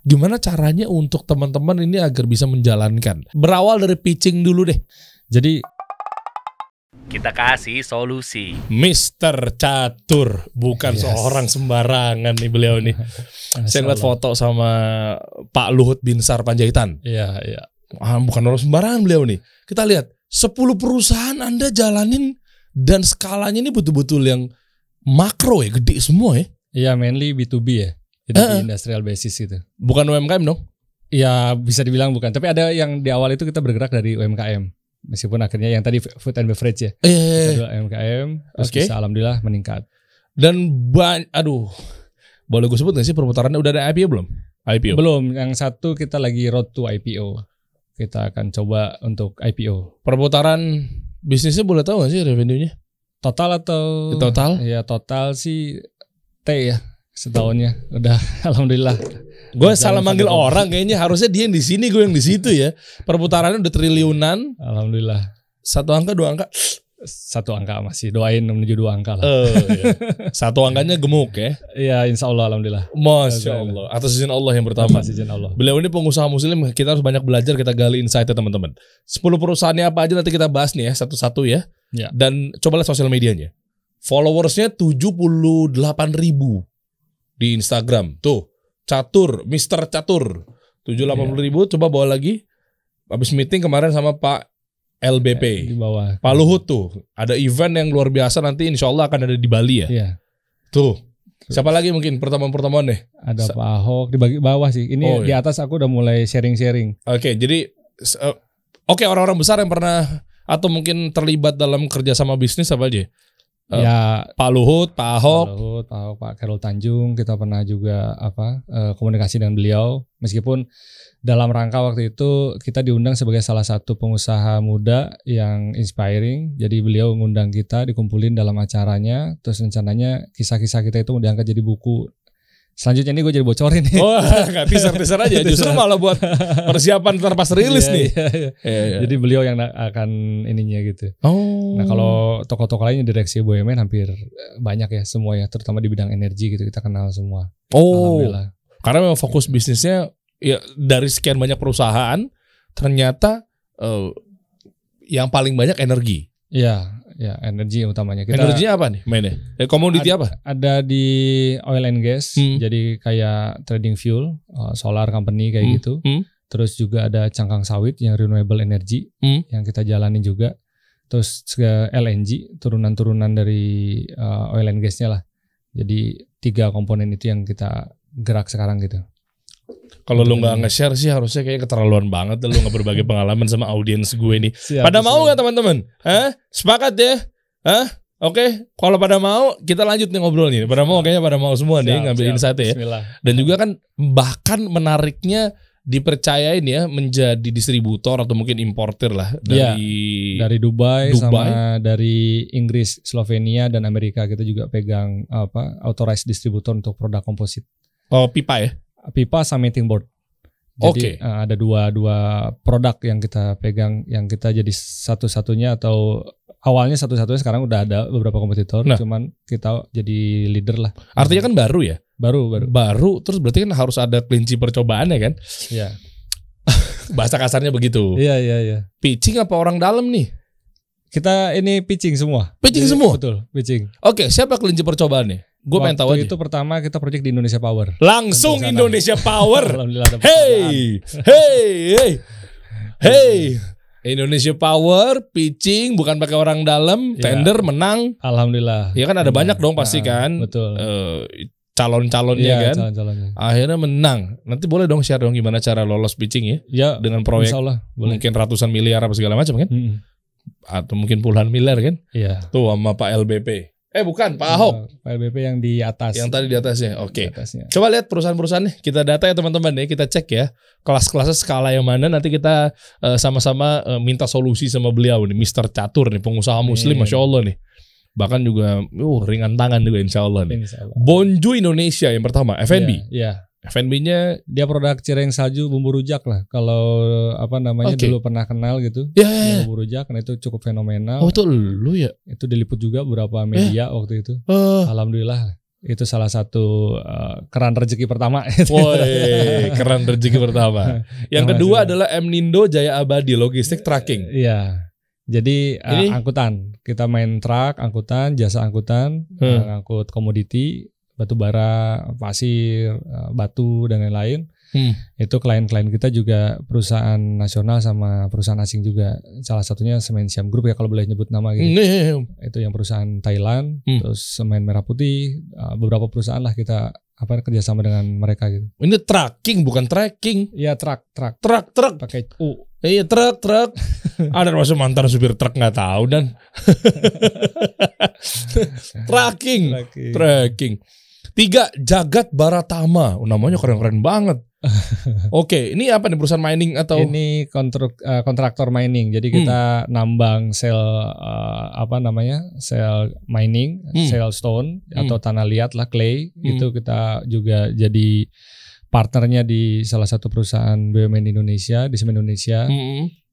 Gimana caranya untuk teman-teman ini agar bisa menjalankan? Berawal dari pitching dulu deh. Jadi kita kasih solusi. Mr. Catur, bukan seorang sembarangan nih beliau nih. Saya ngeliat foto sama Pak Luhut Binsar Panjaitan. Iya. Bukan orang sembarangan beliau nih. Kita lihat 10 perusahaan Anda jalanin dan skalanya ini betul-betul yang makro ya, gede semua ya. Iya, mainly B2B ya. Itu di industrial basis gitu. Bukan UMKM dong? Ya bisa dibilang bukan. Tapi ada yang di awal itu kita bergerak dari UMKM. Meskipun akhirnya yang tadi food and beverage ya. Kita UMKM, terus bisa alhamdulillah meningkat. Dan boleh gue sebut gak sih perputarannya udah ada IPO belum? IPO? Belum, yang satu kita lagi road to IPO. Kita akan coba untuk IPO. Perputaran bisnisnya boleh tahu gak sih revenue-nya? Total atau? Total? Ya total sih T ya. Setahunnya udah alhamdulillah. Gue salah manggil orang kayaknya, harusnya dia yang di sini, gue yang di situ ya. Perputarannya udah triliunan. Alhamdulillah. Satu angka, dua angka? Satu angka masih, doain menuju 2 angka lah. Iya. Satu angkanya gemuk ya. Iya, insya Allah alhamdulillah. Masya Allah. Atas izin Allah yang pertama. Atas izin Allah. Beliau ini pengusaha muslim, kita harus banyak belajar, kita gali insight-nya teman-teman. 10 perusahaannya apa aja nanti kita bahas nih ya, satu-satu ya. Dan coba lihat sosial medianya. Followersnya 78.000 di Instagram. Tuh, Catur, Mr. Catur. 780.000, coba bawa lagi. Habis meeting kemarin sama Pak LBP. Di bawah. Pak Luhut tuh. Ada event yang luar biasa nanti insya Allah akan ada di Bali ya. Iya. Tuh. Siapa lagi mungkin pertemuan-pertemuan deh? Ada Pak Ahok di bawah sih. Ini di atas aku udah mulai sharing-sharing. Oke, jadi orang-orang besar yang pernah atau mungkin terlibat dalam kerjasama bisnis apa aja? Ya, Pak Luhut, Pak Ahok, Pak Khairul Tanjung, kita pernah juga komunikasi dengan beliau. Meskipun dalam rangka waktu itu kita diundang sebagai salah satu pengusaha muda yang inspiring. Jadi beliau ngundang kita, dikumpulin dalam acaranya. Terus rencananya kisah-kisah kita itu mau diangkat jadi buku. Selanjutnya ini gue jadi bocorin nih. Oh, nggak teaser aja. Justru malah buat persiapan ntar pas rilis nih. Iya. Jadi beliau yang akan ininya gitu. Oh. Nah kalau tokoh-tokoh lainnya direksi BUMN hampir banyak ya semua ya, terutama di bidang energi gitu kita kenal semua. Oh. Alhamdulillah. Karena memang fokus bisnisnya ya dari sekian banyak perusahaan ternyata yang paling banyak energi. Ya energi utamanya. Energinya apa nih mainnya? Komoditi apa? Ada di oil and gas, jadi kayak trading fuel, solar company kayak gitu. Terus juga ada cangkang sawit yang renewable energy yang kita jalani juga. Terus LNG, turunan-turunan dari oil and gasnya lah. Jadi 3 komponen itu yang kita gerak sekarang gitu. Kalau lu nggak nge-share sih harusnya kayak keterlaluan banget lu nggak berbagi pengalaman sama audiens gue nih. Pada mau nggak teman-teman? Sepakat ya? Oke, kalau pada mau kita lanjut nih ngobrol nih. Pada mau kayaknya pada mau semua nih ngambil insight ya. Dan juga kan bahkan menariknya dipercayain ya menjadi distributor atau mungkin importer lah dari Dubai sama dari Inggris, Slovenia dan Amerika. Kita juga pegang authorized distributor untuk produk komposit. Oh, pipa ya? Pipa sama melting board. Jadi ada dua produk yang kita pegang, yang kita jadi satu-satunya atau awalnya satu-satunya, sekarang udah ada beberapa kompetitor, cuman kita jadi leader lah. Artinya kan baru ya? Baru. Terus berarti kan harus ada kelinci percobaannya kan? Iya. Bahasa kasarnya begitu. Iya. Pitching apa orang dalam nih? Kita ini pitching semua. Pitching semua? Betul, pitching. Oke, siapa kelinci percobaannya? Gue pengen tahu aja. Itu pertama kita project di Indonesia Power. Langsung Indonesia Power. Alhamdulillah. Hey. Indonesia Power, pitching bukan pakai orang dalam, tender menang. Alhamdulillah. Ya kan ada banyak dong pasti kan. Betul. Calon-calonnya kan. Calon-calonnya. Akhirnya menang. Nanti boleh dong share dong gimana cara lolos pitching ya. Ya. Dengan proyek mungkin ratusan miliar apa segala macam kan. Atau mungkin puluhan miliar kan. Iya. Tuh sama Pak LBP. Bukan, Pak Ahok. Pak LBP yang di atas. Yang tadi di atasnya. Oke. Coba lihat perusahaan-perusahaan nih. Kita data ya teman-teman nih. Kita cek ya. Kelas-kelasnya skala yang mana. Nanti kita sama-sama minta solusi sama beliau nih. Mr. Catur nih. Pengusaha muslim. Masya Allah nih. Bahkan juga ringan tangan juga insya Allah nih. Bonju Indonesia yang pertama. F&B. Iya. F&B-nya dia produk cireng salju bumbu rujak lah. Kalau dulu pernah kenal gitu. Iya. Bumbu rujak, karena itu cukup fenomenal. Oh itu lu ya? Itu diliput juga beberapa media waktu itu. Alhamdulillah. Itu salah satu keran rezeki pertama. Woi, keran rezeki pertama. Yang kedua adalah Mnindo Jaya Abadi Logistik Tracking. Iya. Jadi angkutan. Kita main truk, angkutan, jasa angkutan, angkut komoditi, batu bara, pasir, batu dan lain-lain. Itu klien-klien kita juga perusahaan nasional sama perusahaan asing juga. Salah satunya Semen Siam Group ya kalau boleh nyebut nama gitu. Itu yang perusahaan Thailand, terus Semen Merah Putih, beberapa perusahaan lah kita kerjasama dengan mereka gitu. Ini tracking bukan tracking. Iya truk. Pakai U. Iya truk. Ada masuk mantan supir truk nggak tahu dan. Tracking. 3 Jagat Baratama. Namanya keren-keren banget. Oke, ini apa nih perusahaan mining atau? Ini kontraktor mining. Jadi kita nambang sel sel mining, sel stone atau tanah liat lah clay. Itu kita juga jadi partnernya di salah satu perusahaan BUMN Indonesia, di Semen Indonesia.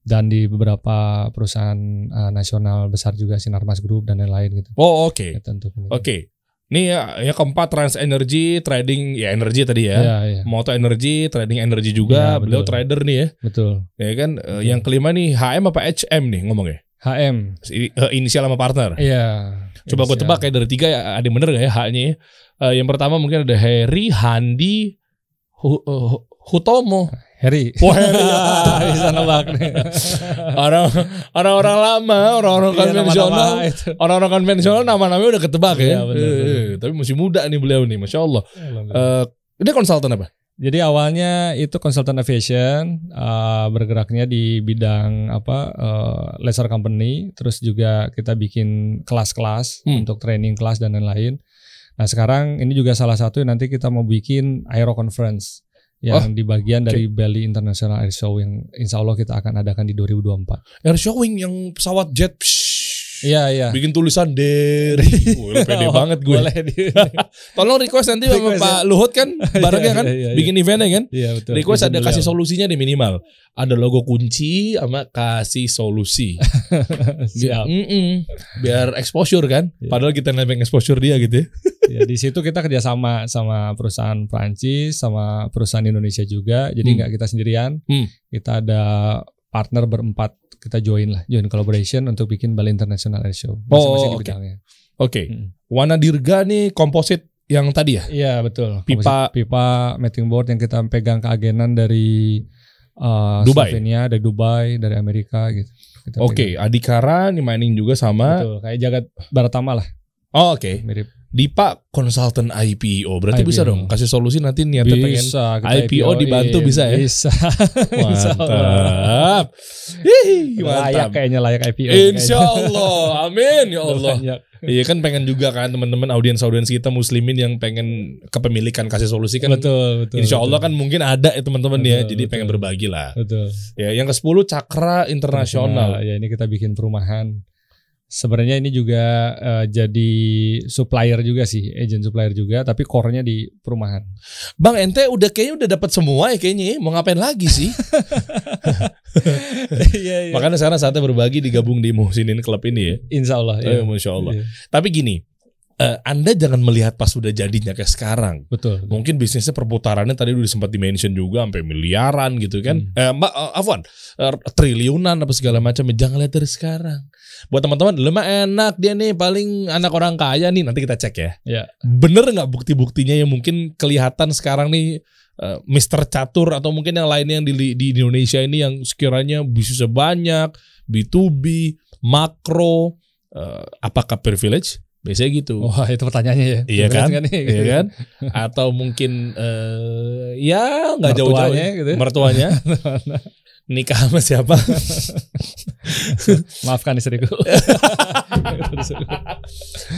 Dan di beberapa perusahaan nasional besar juga, Sinarmas Group dan lain-lain gitu. Oh, oke. Ya, tentu. Oke. Ini ya keempat Trans Energy trading ya energi tadi ya. Iya. Moto Energy, trading energi juga. Ya, beliau trader nih ya. Betul. Ya kan. Yang kelima nih HM apa HM nih ngomongnya? HM. Inisial sama partner. Iya. Coba gue tebak kayak dari 3 ya, ada yang bener gak ya H-nya ya? Yang pertama mungkin ada Heri, Handi, Hutomo. Heri. Wah, Heri. Bisa nebak nih. Orang-orang lama, orang-orang konvensional. Orang-orang konvensional nama-namanya udah ketebak ya. Bener. Tapi masih muda nih beliau nih, Masya Allah. Ini konsultan apa? Jadi awalnya itu konsultan aviation, bergeraknya di bidang laser company, terus juga kita bikin kelas-kelas untuk training kelas dan lain-lain. Nah sekarang ini juga salah satu nanti kita mau bikin aero conference yang di bagian dari Bali International Air Show yang insya Allah kita akan adakan di 2024. Air showing yang pesawat jet. Iya. Bikin tulisan dari. Pede banget gue. Tolong request nanti sama Pak Luhut kan barengnya kan bikin eventnya kan. Iya betul. Request ada kasih solusinya di minimal. Ada logo kunci sama kasih solusi. Siap. Biar exposure kan. Padahal kita nebeng exposure dia gitu ya. Ya di situ kita kerjasama sama perusahaan Prancis sama perusahaan Indonesia juga. Jadi nggak kita sendirian. Kita ada partner berempat, kita join collaboration untuk bikin Bali International Air Show masing-masing di bidangnya. Oke. Wana Dirga nih komposit yang tadi ya? Iya betul. Pipa melting board yang kita pegang keagenan dari Dubai. Slovenia, dari Dubai, dari Amerika gitu. Oke, Adhikara nih mining juga sama. Betul, kayak Jagat Baratama lah. Oh, oke. Mirip. Dipa konsultan IPO berarti IPO. Bisa dong kasih solusi nanti niatnya pengen IPO dibantu bisa ya? Bisa. Mantap. Layak kayaknya layak IPO. Insya Allah, amin ya Allah. Iya kan pengen juga kan teman-teman audiens kita muslimin yang pengen kepemilikan kasih solusi kan. Betul. Insya Allah kan mungkin ada ya teman-teman ya, jadi pengen berbagi lah. Betul. Ya yang ke-10 Cakra Internasional. Ya ini kita bikin perumahan. Sebenarnya ini juga jadi supplier juga sih, agent supplier juga, tapi core-nya di perumahan. Bang ente kayaknya udah dapat semua ya kayaknya, mau ngapain lagi sih? Iya. Makanya sekarang saatnya berbagi digabung di Muhsinin Club ini ya. Insya Allah. Ya. Masya Allah. Iya. Tapi gini, Anda jangan melihat pas sudah jadinya kayak sekarang. Betul. Mungkin bisnisnya perputarannya tadi udah sempat dimention juga sampai miliaran gitu kan. Triliunan apa segala macam. Jangan lihat dari sekarang. Buat teman-teman, lemah enak dia nih paling anak orang kaya nih. Nanti kita cek ya. Ya. Bener nggak bukti-buktinya yang mungkin kelihatan sekarang nih Mr. Catur atau mungkin yang lainnya yang di Indonesia ini yang sekiranya bisnisnya banyak, B2B, makro, apakah privilege? Biasanya gitu. Wah itu pertanyaannya ya. Iya kan? Iya kan? Atau mungkin ya nggak jauh-jauh gitu. Mertuanya nikah sama siapa? Maafkan istriku.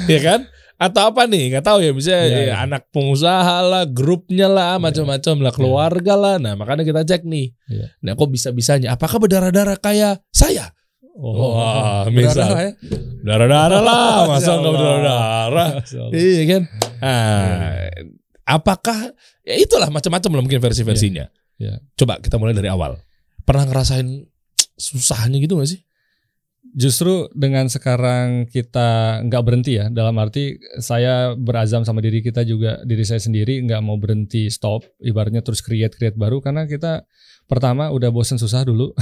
Iya kan? Atau apa nih? Nggak tahu ya. Misalnya anak pengusaha lah, grupnya lah, macam-macam lah, keluarga lah. Nah makanya kita cek nih. Nah kok bisa-bisanya? Apakah berdarah-darah kayak saya? Wah, misal darah-darah lah, masa nggak berdarah-darah? Iya kan? Apakah ya itulah macam-macam lah mungkin versi-versinya. Ya. Coba kita mulai dari awal. Pernah ngerasain susahnya gitu nggak sih? Justru dengan sekarang kita nggak berhenti ya, dalam arti saya berazam sama diri kita juga, diri saya sendiri nggak mau berhenti stop, ibaratnya terus create baru, karena kita pertama udah bosen susah dulu.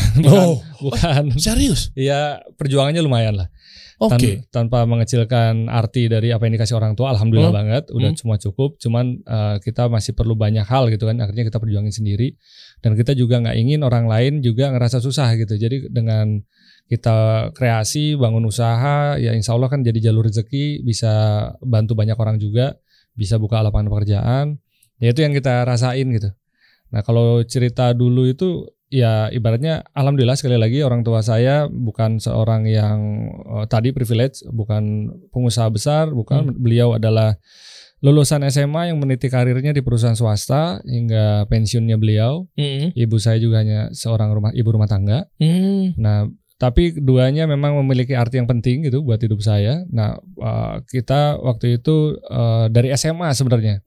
bukan serius? Ya perjuangannya lumayan lah. Oke. Tanpa mengecilkan arti dari apa yang dikasih orang tua, alhamdulillah banget, udah cuma cukup. Cuman kita masih perlu banyak hal gitu kan, akhirnya kita perjuangin sendiri. Dan kita juga nggak ingin orang lain juga ngerasa susah gitu. Jadi dengan kita kreasi, bangun usaha, ya insya Allah kan jadi jalur rezeki, bisa bantu banyak orang juga, bisa buka lapangan pekerjaan. Ya itu yang kita rasain gitu. Nah kalau cerita dulu itu ya ibaratnya alhamdulillah sekali lagi orang tua saya bukan seorang yang tadi privilege, bukan pengusaha besar, bukan. Beliau adalah lulusan SMA yang meniti karirnya di perusahaan swasta hingga pensiunnya beliau. Ibu saya juga hanya seorang ibu rumah tangga. Nah tapi keduanya memang memiliki arti yang penting gitu buat hidup saya. Nah kita waktu itu dari SMA sebenarnya.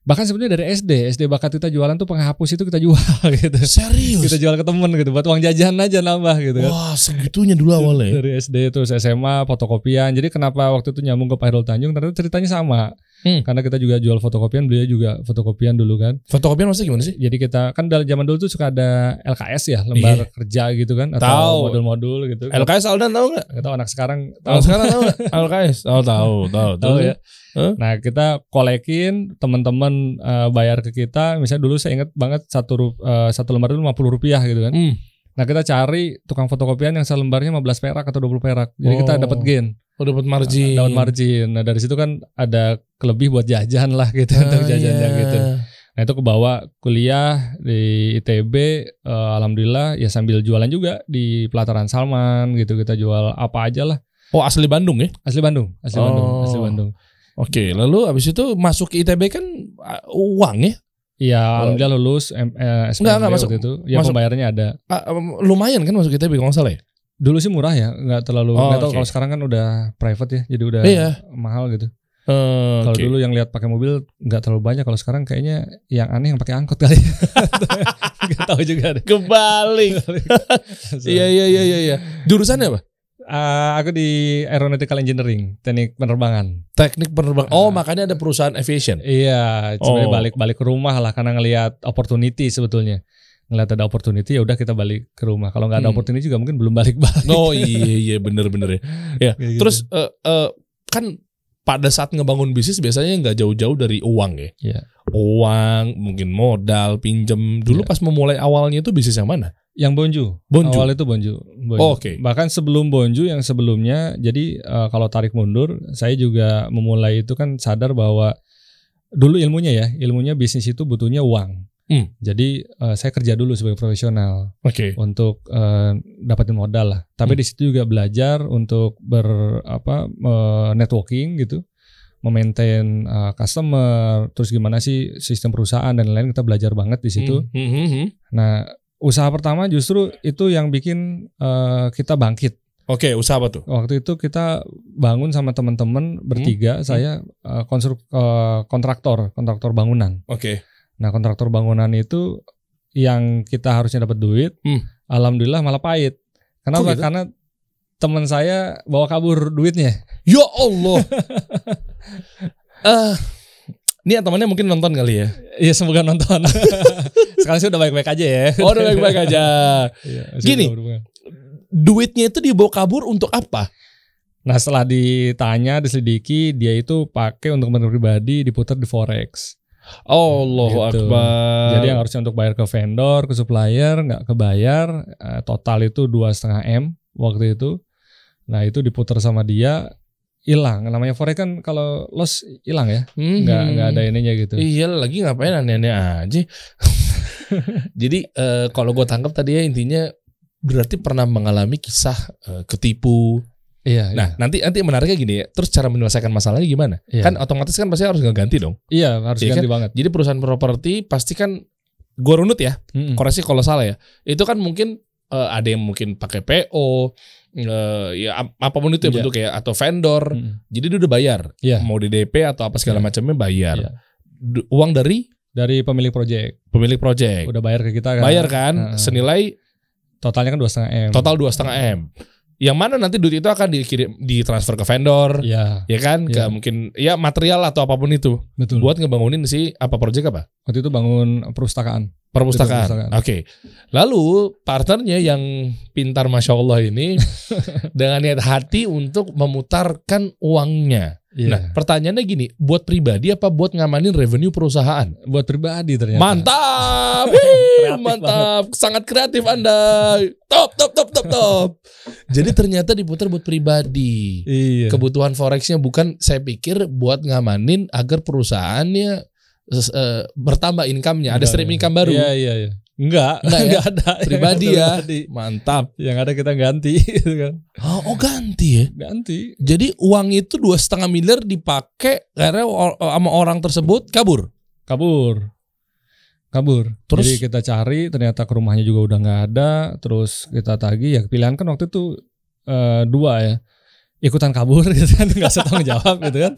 Bahkan sebenarnya dari SD bakat kita jualan tuh penghapus itu kita jual gitu. Serius? Kita jual ke temen gitu buat uang jajan aja nambah gitu kan. Wah segitunya dulu awalnya. Dari SD terus SMA fotokopian. Jadi kenapa waktu itu nyambung ke Pak Hairul Tanjung, ternyata ceritanya sama. Karena kita juga jual fotokopian, beliau juga fotokopian dulu kan. Fotokopian maksudnya gimana sih? Jadi kita kan dari zaman dulu tuh suka ada LKS ya, lembar kerja gitu kan, atau modul-modul gitu. LKS Aldan tahu nggak? Nggak tahu anak sekarang. Tahu sekarang tahu nggak? LKS? Tahu ya. Nah kita kolekin, teman-teman bayar ke kita. Misalnya dulu saya ingat banget satu lembar itu Rp50 gitu kan. Nah kita cari tukang fotokopian yang selembarnya 15 perak atau 20 perak. Jadi kita dapat gain. Dapat margin. Dapat margin. Nah dari situ kan ada kelebih buat jajan lah gitu, untuk jajan gitu. Nah itu kebawa kuliah di ITB, alhamdulillah ya sambil jualan juga di pelataran Salman gitu, kita jual apa aja lah. Oh asli Bandung ya? Asli Bandung. Oke, lalu abis itu masuk ke ITB kan uang ya? Iya, alhamdulillah lulus SPM masuk itu. Ya masuk, pembayarannya ada. Lumayan kan masuk ITB kalau nggak salah ya? Dulu sih murah ya, nggak terlalu. Nggak tahu kalau sekarang kan udah private ya, jadi udah mahal gitu. Kalau dulu yang lihat pakai mobil nggak terlalu banyak, kalau sekarang kayaknya yang aneh yang pakai angkot kali. Nggak tahu juga deh. Kebalik. Iya. Jurusannya apa? Aku di Aeronautical Engineering, teknik penerbangan. Oh, makanya ada perusahaan aviation. Iya, sebenarnya balik ke rumah lah karena ngelihat opportunity sebetulnya. Ngelihat ada opportunity ya udah kita balik ke rumah. Kalau nggak ada opportunity juga mungkin belum balik. Oh iya bener ya. Ya. Terus kan pada saat ngebangun bisnis biasanya nggak jauh-jauh dari uang ya. Iya. Uang, mungkin modal, pinjem. Dulu pas memulai awalnya itu bisnis yang mana? Yang Bonju. Awal itu Bonju. Oke. Bahkan sebelum Bonju yang sebelumnya, jadi kalau tarik mundur, saya juga memulai itu kan sadar bahwa dulu ilmunya bisnis itu butuhnya uang. Jadi saya kerja dulu sebagai profesional untuk dapatin modal lah. Tapi di situ juga belajar untuk networking gitu, memaintain customer, terus gimana sih sistem perusahaan dan lain-lain, kita belajar banget di situ. Nah, usaha pertama justru itu yang bikin kita bangkit. Oke, usaha apa tuh? Waktu itu kita bangun sama teman-teman bertiga, saya kontraktor bangunan. Nah kontraktor bangunan itu yang kita harusnya dapat duit, alhamdulillah malah pahit. Kenapa? Gitu? Karena teman saya bawa kabur duitnya. Ya Allah. Ini temannya mungkin nonton kali ya? Iya semoga nonton. Sekarang sih udah baik-baik aja ya. Oh udah baik-baik aja. Gini, duitnya itu dibawa kabur untuk apa? Nah setelah ditanya, diselidiki, dia itu pakai untuk kepentingan pribadi, diputar di forex. Allahu Akbar. Jadi yang harusnya untuk bayar ke vendor, ke supplier, nggak kebayar. Total itu 2,5 M waktu itu. Nah itu diputar sama dia, hilang. Namanya forex kan kalau loss hilang ya, nggak ada ininya gitu. Iya lagi ngapain aneh-aneh aja. Jadi kalau gue tangkap tadi ya intinya berarti pernah mengalami kisah ketipu. Iya. Nah nanti menariknya gini ya. Terus cara menyelesaikan masalahnya gimana? Iya. Kan otomatis kan pasti harus ngeganti dong. Iya harus ganti banget. Jadi perusahaan properti pasti kan gue runut ya. Koreksi kalau salah ya. Itu kan mungkin ada yang mungkin pakai PO, ya apapun itu ya bentuknya atau vendor. Jadi dia udah bayar. Mau di DP atau apa segala macamnya bayar. Uang dari pemilik proyek. Udah bayar ke kita kan. Bayar kan senilai totalnya kan 2,5 M. Total 2,5 M. Yang mana nanti duit itu akan ditransfer ke vendor, ya kan, ke mungkin ya material atau apapun itu. Betul. Buat ngebangunin proyek apa? Waktu itu bangun perpustakaan. Oke. Lalu partnernya yang pintar Masya Allah ini dengan niat hati untuk memutarkan uangnya. Nah, pertanyaannya gini, buat pribadi apa buat ngamanin revenue perusahaan? Buat pribadi ternyata. Mantap, mantap, sangat kreatif Anda. Top. Jadi ternyata diputar buat pribadi. Iya. Kebutuhan forexnya bukan, saya pikir buat ngamanin agar perusahaannya bertambah income-nya, ada stream income baru. Iya. Enggak ada. Pribadi ya. Mantap. Yang ada kita ganti gitu kan. Oh ganti ya? Ganti. Jadi uang itu 2,5 miliar dipakai karena sama orang tersebut kabur. Terus jadi kita cari, ternyata ke rumahnya juga udah nggak ada. Terus kita tagih, ya pilihan kan waktu itu 2 ya. Ikutan kabur gitu kan, nggak usah tanggung jawab gitu kan,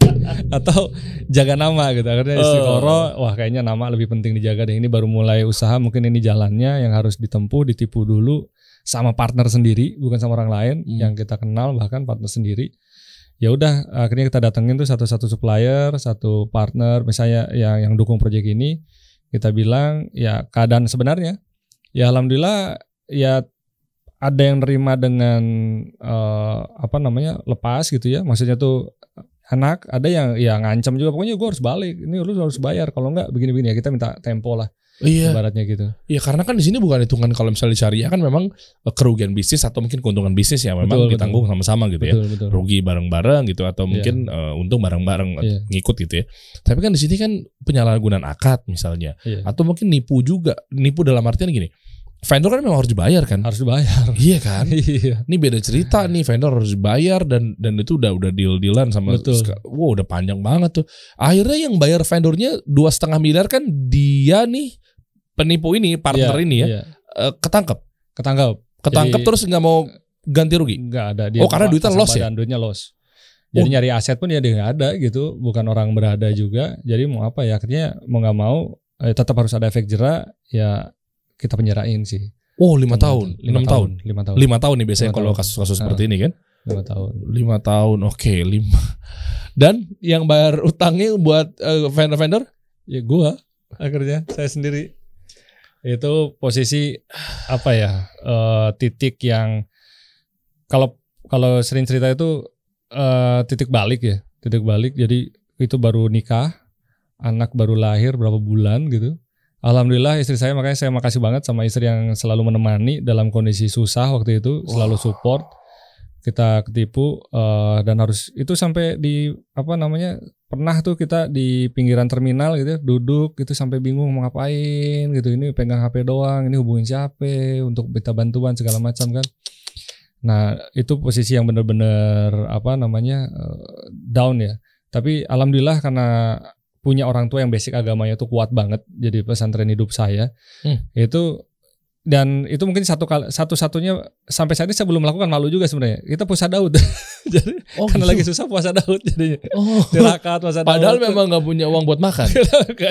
atau jaga nama gitu. Akhirnya istiqoroh, wah kayaknya nama lebih penting dijaga deh. Ini baru mulai usaha, mungkin ini jalannya yang harus ditempuh, ditipu dulu sama partner sendiri, bukan sama orang lain yang kita kenal, bahkan partner sendiri. Ya udah, akhirnya kita datengin tuh satu supplier, satu partner misalnya yang dukung proyek ini. Kita bilang ya keadaan sebenarnya, ya alhamdulillah ya ada yang nerima dengan lepas gitu ya, maksudnya tuh anak, ada yang ngancam juga, pokoknya gue harus balik, ini lu harus bayar, kalau enggak begini-begini, ya kita minta tempo lah. Iya. Ibaratnya gitu. Iya, karena kan di sini bukan hitungan kalau misalnya syariah kan memang kerugian bisnis atau mungkin keuntungan bisnis ya memang ditanggung sama-sama gitu ya. Betul. Rugi bareng-bareng gitu atau mungkin untung bareng-bareng ngikut gitu ya. Tapi kan di sini kan penyalahgunaan akad misalnya, atau mungkin nipu juga. Nipu dalam artian gini. Vendor kan memang harus dibayar kan? Harus dibayar. Iya kan? Iya. Ini beda cerita nih, vendor harus dibayar dan itu udah deal-dealan sama. Wow, udah panjang banget tuh. Akhirnya yang bayar vendornya 2,5 miliar kan dia nih, penipu ini, partner ini ya. Ketangkep. Jadi, terus nggak mau ganti rugi? Nggak ada. Dia karena duitnya loss ya? Duitnya loss. Jadi nyari aset pun dia nggak ada gitu. Bukan orang berada juga. Jadi mau apa ya, akhirnya mau nggak mau tetap harus ada efek jera ya. Kita penjarain sih. 5 tahun, 6 tahun. 5 tahun. 5 tahun nih biasanya kalau kasus-kasus seperti ini kan. 5 tahun. 5 tahun. Oke, 5. Dan yang bayar utangnya buat vendor-vendor? Ya gua akhirnya, saya sendiri. Itu posisi apa ya? Titik yang kalau sering cerita itu titik balik ya. Titik balik. Jadi itu baru nikah, anak baru lahir berapa bulan gitu. Alhamdulillah istri saya, makanya saya makasih banget sama istri yang selalu menemani dalam kondisi susah waktu itu, selalu support. Kita ketipu dan harus itu sampai di pernah tuh kita di pinggiran terminal gitu, duduk gitu sampai bingung mau ngapain gitu. Ini pegang HP doang, ini hubungin siapa untuk minta bantuan segala macam kan. Nah, itu posisi yang benar-benar down ya. Tapi alhamdulillah karena punya orang tua yang basic agamanya tuh kuat banget, jadi pesantren hidup saya. Itu dan itu mungkin satu-satunya sampai saat ini saya belum melakukan, malu juga sebenarnya. Kita puasa Daud. Jadi karena lagi susah puasa Daud jadinya. Tirakat puasa Daud. Padahal memang enggak punya uang buat makan.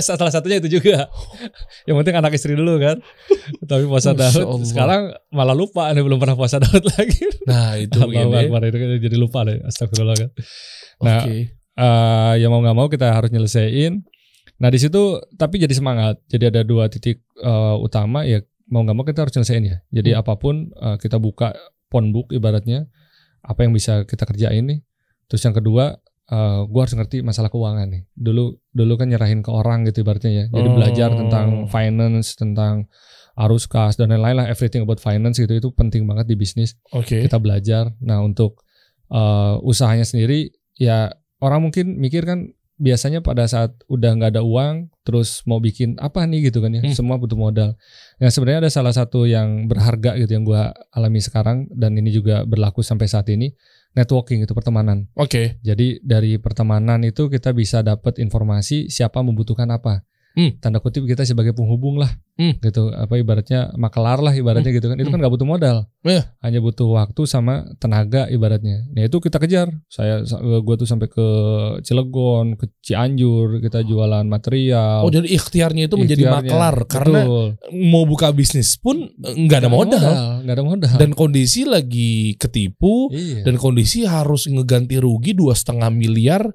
Salah satunya itu juga. Yang penting anak istri dulu kan. Tapi puasa Daud sekarang malah lupa nih, belum pernah puasa Daud lagi. Nah, itu begini. Itu jadi lupa deh, astagfirullah kan. Nah, ya mau nggak mau kita harus nyelesain. Nah di situ tapi jadi semangat. Jadi ada 2 titik utama ya, mau nggak mau kita harus nyelesain ya. Jadi apapun kita buka phonebook ibaratnya, apa yang bisa kita kerjain nih. Terus yang kedua, gue harus ngerti masalah keuangan nih. Dulu kan nyerahin ke orang gitu ibaratnya ya. Jadi belajar tentang finance, tentang arus kas dan lain-lain lah, everything about finance gitu, itu penting banget di bisnis. Kita belajar. Nah untuk usahanya sendiri ya, orang mungkin mikir kan biasanya pada saat udah nggak ada uang terus mau bikin apa nih gitu kan ya, semua butuh modal. Yang sebenarnya ada salah satu yang berharga gitu yang gue alami sekarang dan ini juga berlaku sampai saat ini, networking itu, pertemanan. Jadi dari pertemanan itu kita bisa dapat informasi siapa membutuhkan apa. tanda kutip kita sebagai penghubung lah, gitu. Apa ibaratnya makelar lah ibaratnya gitu kan. Itu kan nggak butuh modal, hanya butuh waktu sama tenaga ibaratnya. Nah itu kita kejar. Gue tuh sampai ke Cilegon, ke Cianjur, kita jualan material. Oh jadi ikhtiarnya itu menjadi makelar karena mau buka bisnis pun nggak ada modal. Dan kondisi lagi ketipu, dan kondisi harus ngeganti rugi 2,5 miliar.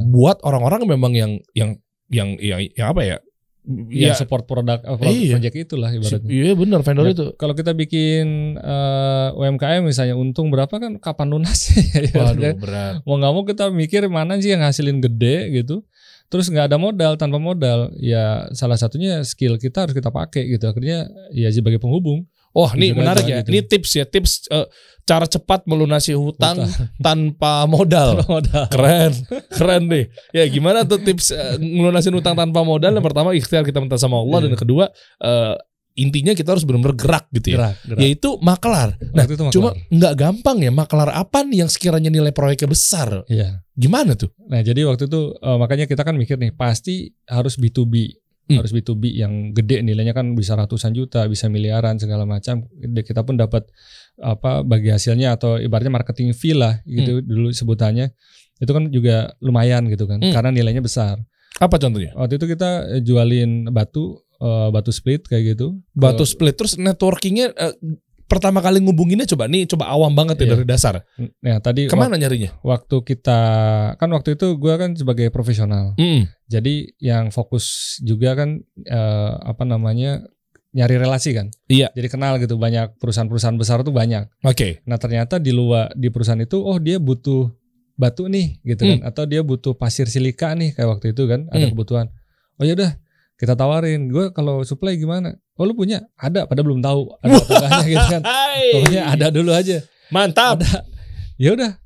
Buat orang-orang memang yang apa ya? Ya support produk project itulah ibaratnya. Iya benar vendor itu. Kalau kita bikin UMKM misalnya untung berapa kan kapan lunasnya? Waduh berat. Mau nggak mau kita mikir mana sih yang hasilin gede gitu. Terus nggak ada modal, tanpa modal ya salah satunya skill kita harus kita pakai gitu. Akhirnya ya sebagai penghubung. Oh ini menarik ya. Gitu. Ini tips cara cepat melunasi hutang tanpa modal. Keren deh. Ya gimana tuh tips melunasi hutang tanpa modal? Yang pertama ikhtiar kita minta sama Allah, dan yang kedua intinya kita harus benar-benar gerak gitu ya. Gerak. Yaitu makelar. Nah, itu makelar. Cuma nggak gampang ya, makelar apa nih yang sekiranya nilai proyeknya besar? Iya. Gimana tuh? Nah, jadi waktu itu makanya kita kan mikir nih, pasti harus B2B. Harus B2B yang gede, nilainya kan bisa ratusan juta, bisa miliaran segala macam. Kita pun dapat bagi hasilnya atau ibaratnya marketing fee lah gitu dulu sebutannya. Itu kan juga lumayan gitu kan, karena nilainya besar. Apa contohnya? Waktu itu kita jualin batu split kayak gitu. Batu split, terus networkingnya pertama kali ngubunginnya coba awam banget ya dari dasar. Nah tadi kemana nyarinya? Waktu itu gue kan sebagai profesional. Jadi yang fokus juga kan nyari relasi kan. Iya. Jadi kenal gitu, banyak perusahaan-perusahaan besar tuh banyak. Oke. Nah ternyata di perusahaan itu dia butuh batu nih gitu kan, atau dia butuh pasir silika nih kayak waktu itu kan ada kebutuhan. Oh ya udah kita tawarin, gue kalau supply gimana? Oh lu punya? Ada, padahal belum tahu ada apa gitu kan. Pokoknya ada dulu aja. Mantap. Ya udah,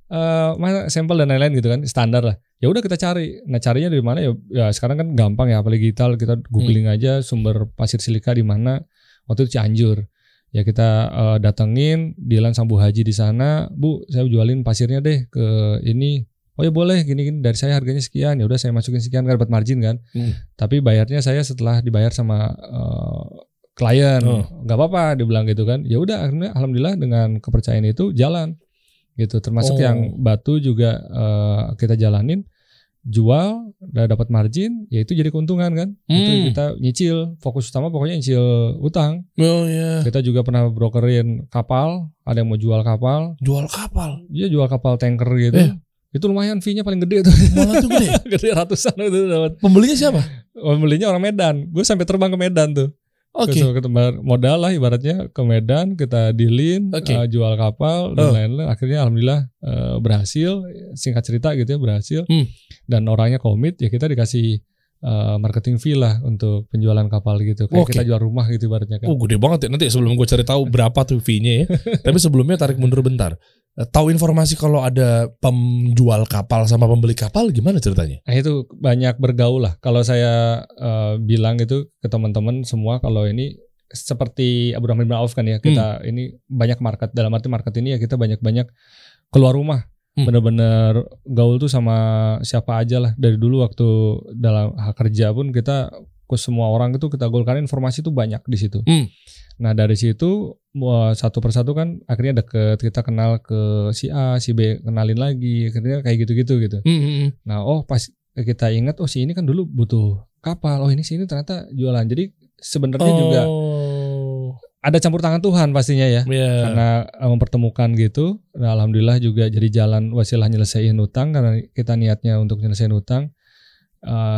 mana sampel dan lain-lain gitu kan, standar lah. Ya udah kita cari. Nah carinya dari mana ya sekarang kan gampang ya, apalagi digital, kita googling aja sumber pasir silika di mana. Waktu itu Cianjur. Ya kita datengin, Dilan sang Bu Haji di sana, Bu saya jualin pasirnya deh ke ini. Oh ya boleh, gini dari saya harganya sekian. Ya udah saya masukin sekian, kan dapat margin kan. Tapi bayarnya saya setelah dibayar sama klien. Nggak apa-apa dia bilang gitu kan. Ya udah akhirnya alhamdulillah dengan kepercayaan itu jalan gitu. Termasuk yang batu juga kita jalanin, jual, udah dapat margin, ya itu jadi keuntungan kan. Itu kita nyicil, fokus utama pokoknya nyicil utang. Kita juga pernah brokerin kapal, ada yang mau jual kapal. Iya jual kapal tanker gitu. Itu lumayan fee-nya paling gede tuh. Malah tuh gede. Gede ratusan itu dapat. Pembelinya siapa? Pembelinya orang Medan. Gue sampai terbang ke Medan tuh. Oke. Modal lah ibaratnya ke Medan, kita dealin, jual kapal dan lain-lain. Akhirnya alhamdulillah berhasil. Singkat cerita gitu ya berhasil. Dan orangnya komit, ya kita dikasih marketing fee lah untuk penjualan kapal gitu. Kayak kita jual rumah gitu ibaratnya kan. Gede banget ya. Nanti sebelum gue cari tahu berapa tuh fee-nya ya. Tapi sebelumnya tarik mundur bentar. Tahu informasi kalau ada penjual kapal sama pembeli kapal gimana ceritanya? Nah itu banyak bergaul lah. Kalau saya bilang itu ke teman-teman semua, kalau ini seperti Abdurrahman bin Auf kan ya, kita ini banyak market, dalam arti market ini ya kita banyak-banyak keluar rumah. Bener-bener gaul tuh sama siapa aja lah. Dari dulu waktu dalam hak kerja pun kita ke semua orang itu kita golkan informasi tuh banyak di situ. Nah dari situ satu persatu kan akhirnya deket, kita kenal ke si A, si B, kenalin lagi, akhirnya kayak gitu-gitu gitu. Nah pas kita ingat, si ini kan dulu butuh kapal, ini sini ternyata jualan. Jadi sebenarnya juga ada campur tangan Tuhan pastinya ya, karena mempertemukan gitu. Nah, alhamdulillah juga jadi jalan wasilah nyelesain utang, karena kita niatnya untuk nyelesain utang.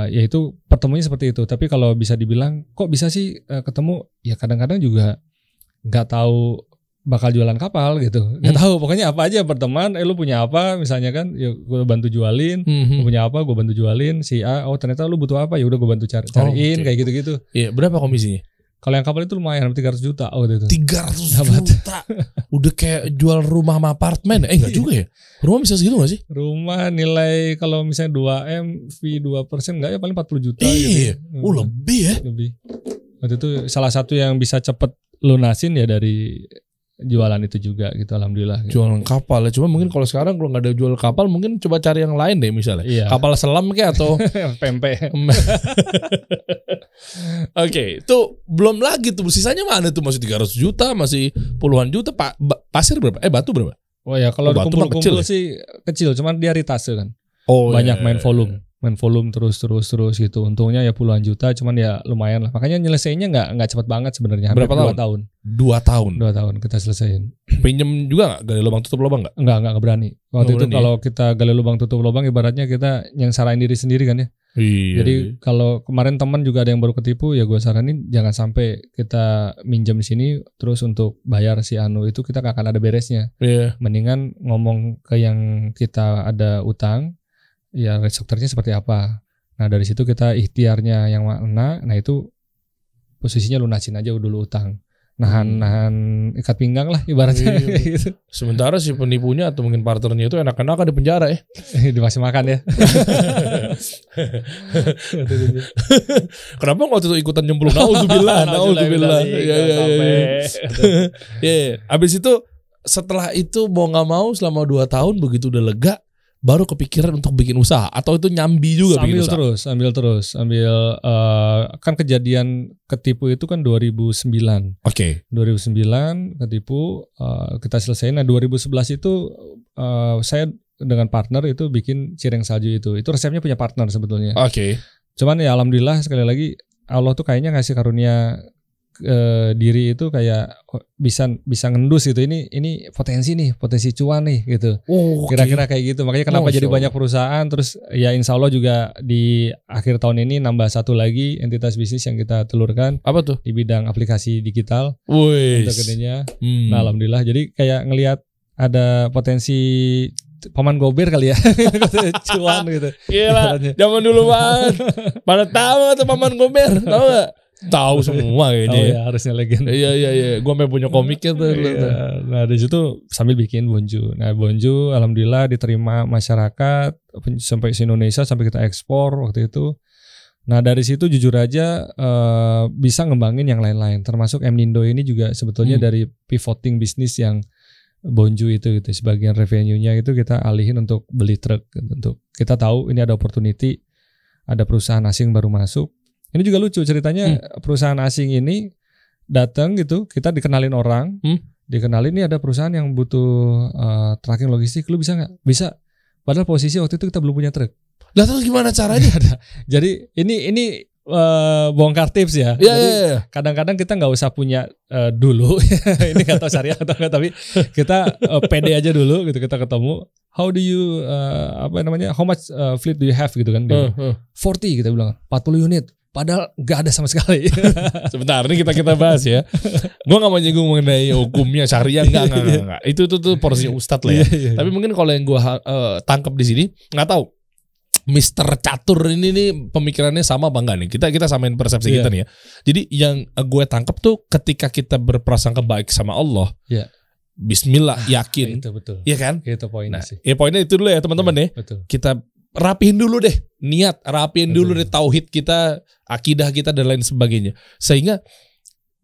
Yaitu pertemuannya seperti itu. Tapi kalau bisa dibilang kok bisa sih ketemu, ya kadang-kadang juga nggak tahu bakal jualan kapal gitu, nggak tahu, pokoknya apa aja berteman. Lu punya apa misalnya kan, ya gue bantu jualin. Lu punya apa, gue bantu jualin. Si A, ternyata lu butuh apa, ya udah gue bantu cariin kayak gitu-gitu. Iya, berapa komisinya? Kalau yang kapal itu lumayan, 300 juta gitu. 300 juta. Udah kayak jual rumah sama apartemen. Enggak juga ya? Rumah bisa segitu gak sih? Rumah nilai kalau misalnya 2M, fee 2% enggak ya paling 40 juta gitu. Lebih ya? Lebih. Waktu itu salah satu yang bisa cepet lunasin ya dari jualan itu juga gitu, alhamdulillah. Gitu. Jualan kapal ya, cuma mungkin kalau sekarang kalau nggak ada jual kapal mungkin coba cari yang lain deh misalnya. Iya. Kapal selam kayak atau pempek. Oke, itu belum lagi tuh sisanya mana tuh, masih 300 juta, masih puluhan juta. Pasir berapa? Batu berapa? Oh ya, kalau kecil kumpul-kumpul sih kecil, cuman dia ritase kan. Oh, banyak main volume terus gitu. Untungnya ya puluhan juta, cuman ya lumayan lah. Makanya nyelesainnya nggak cepat banget sebenarnya. Berapa tahun? 2 tahun. 2 tahun kita selesaiin. Pinjem juga nggak? Gali lubang tutup lubang nggak? Nggak berani. Waktu itu kalau kita gali lubang tutup lubang, ibaratnya kita nyengsarain diri sendiri kan ya. Iya. Jadi kalau kemarin teman juga ada yang baru ketipu, ya gue saranin jangan sampai kita minjem sini terus untuk bayar si anu itu kita nggak akan ada beresnya. Iya. Mendingan ngomong ke yang kita ada utang. Ya restrukturnya seperti apa. Nah dari situ kita ikhtiarnya yang mana. Nah itu posisinya lunasin aja dulu utang. Nahan ikat pinggang lah ibaratnya. Gitu. Sementara si penipunya atau mungkin partnernya itu enak-enakan di penjara ya. Dimasih makan ya. Kenapa waktu itu ikutan nyemplung? Nauzubillah. Ya. Abis itu setelah itu mau nggak mau selama 2 tahun begitu udah lega, baru kepikiran untuk bikin usaha atau itu nyambi juga bikin usaha? Sambil kan kejadian ketipu itu kan 2009. Oke. 2009 ketipu, kita selesaiin. Nah 2011 itu saya dengan partner itu bikin cireng salju itu. Itu resepnya punya partner sebetulnya. Oke. Cuman ya alhamdulillah sekali lagi Allah tuh kayaknya ngasih karunia diri itu kayak bisa ngendus gitu, ini potensi cuan nih gitu. Kira-kira kayak gitu. Makanya kenapa jadi banyak perusahaan. Terus ya insya Allah juga di akhir tahun ini nambah 1 lagi entitas bisnis yang kita telurkan. Apa tuh? Di bidang aplikasi digital. Untuk gedenya. Nah alhamdulillah jadi kayak ngelihat ada potensi paman gober kali ya. Cuan gitu. Gila, zaman dulu banget. Pada tahu tuh paman gober, tahu gak? Tahu semua kayaknya. Ya, harusnya legenda. Iya. Gua sampai punya komiknya tuh. Iya. Nah dari situ sambil bikin Bonju. Nah Bonju alhamdulillah diterima masyarakat sampai se Indonesia, sampai kita ekspor waktu itu. Nah dari situ jujur aja bisa ngembangin yang lain-lain. Termasuk Mnindo ini juga sebetulnya dari pivoting bisnis yang Bonju itu gitu. Sebagian revenue-nya itu kita alihin untuk beli truk. Untuk kita tahu ini ada opportunity, ada perusahaan asing baru masuk. Ini juga lucu ceritanya, perusahaan asing ini datang gitu, kita dikenalin orang, dikenalin ini ada perusahaan yang butuh tracking logistik, lu bisa nggak? Bisa. Padahal posisi waktu itu kita belum punya truk. Lah terus gimana caranya? Jadi ini bongkar tips ya. Jadi kadang-kadang kita nggak usah punya dulu, ini nggak tahu syariah atau nggak, tapi kita pede aja dulu gitu, kita ketemu. How do you how much fleet do you have gitu kan? 40 kita bilang, 40 unit. Padahal gak ada sama sekali. Sebentar, ini kita bahas ya. Gue gak mau nyinggung mengenai hukumnya syariah, enggak. Itu tuh porsi ustadz lah ya. Tapi mungkin kalau yang gue tangkap di sini, nggak tahu Mr. Catur ini nih pemikirannya sama apa enggak nih? Kita samain persepsi kita nih ya. Jadi yang gue tangkap tuh ketika kita berprasangka baik sama Allah, Bismillah, yakin. Itu betul. Iya kan? Itu poinnya sih. Ya poinnya itu dulu ya teman-teman ya. Betul. Kita rapihin dulu deh niat, rapihin dulu deh tauhid kita, akidah kita dan lain sebagainya. Sehingga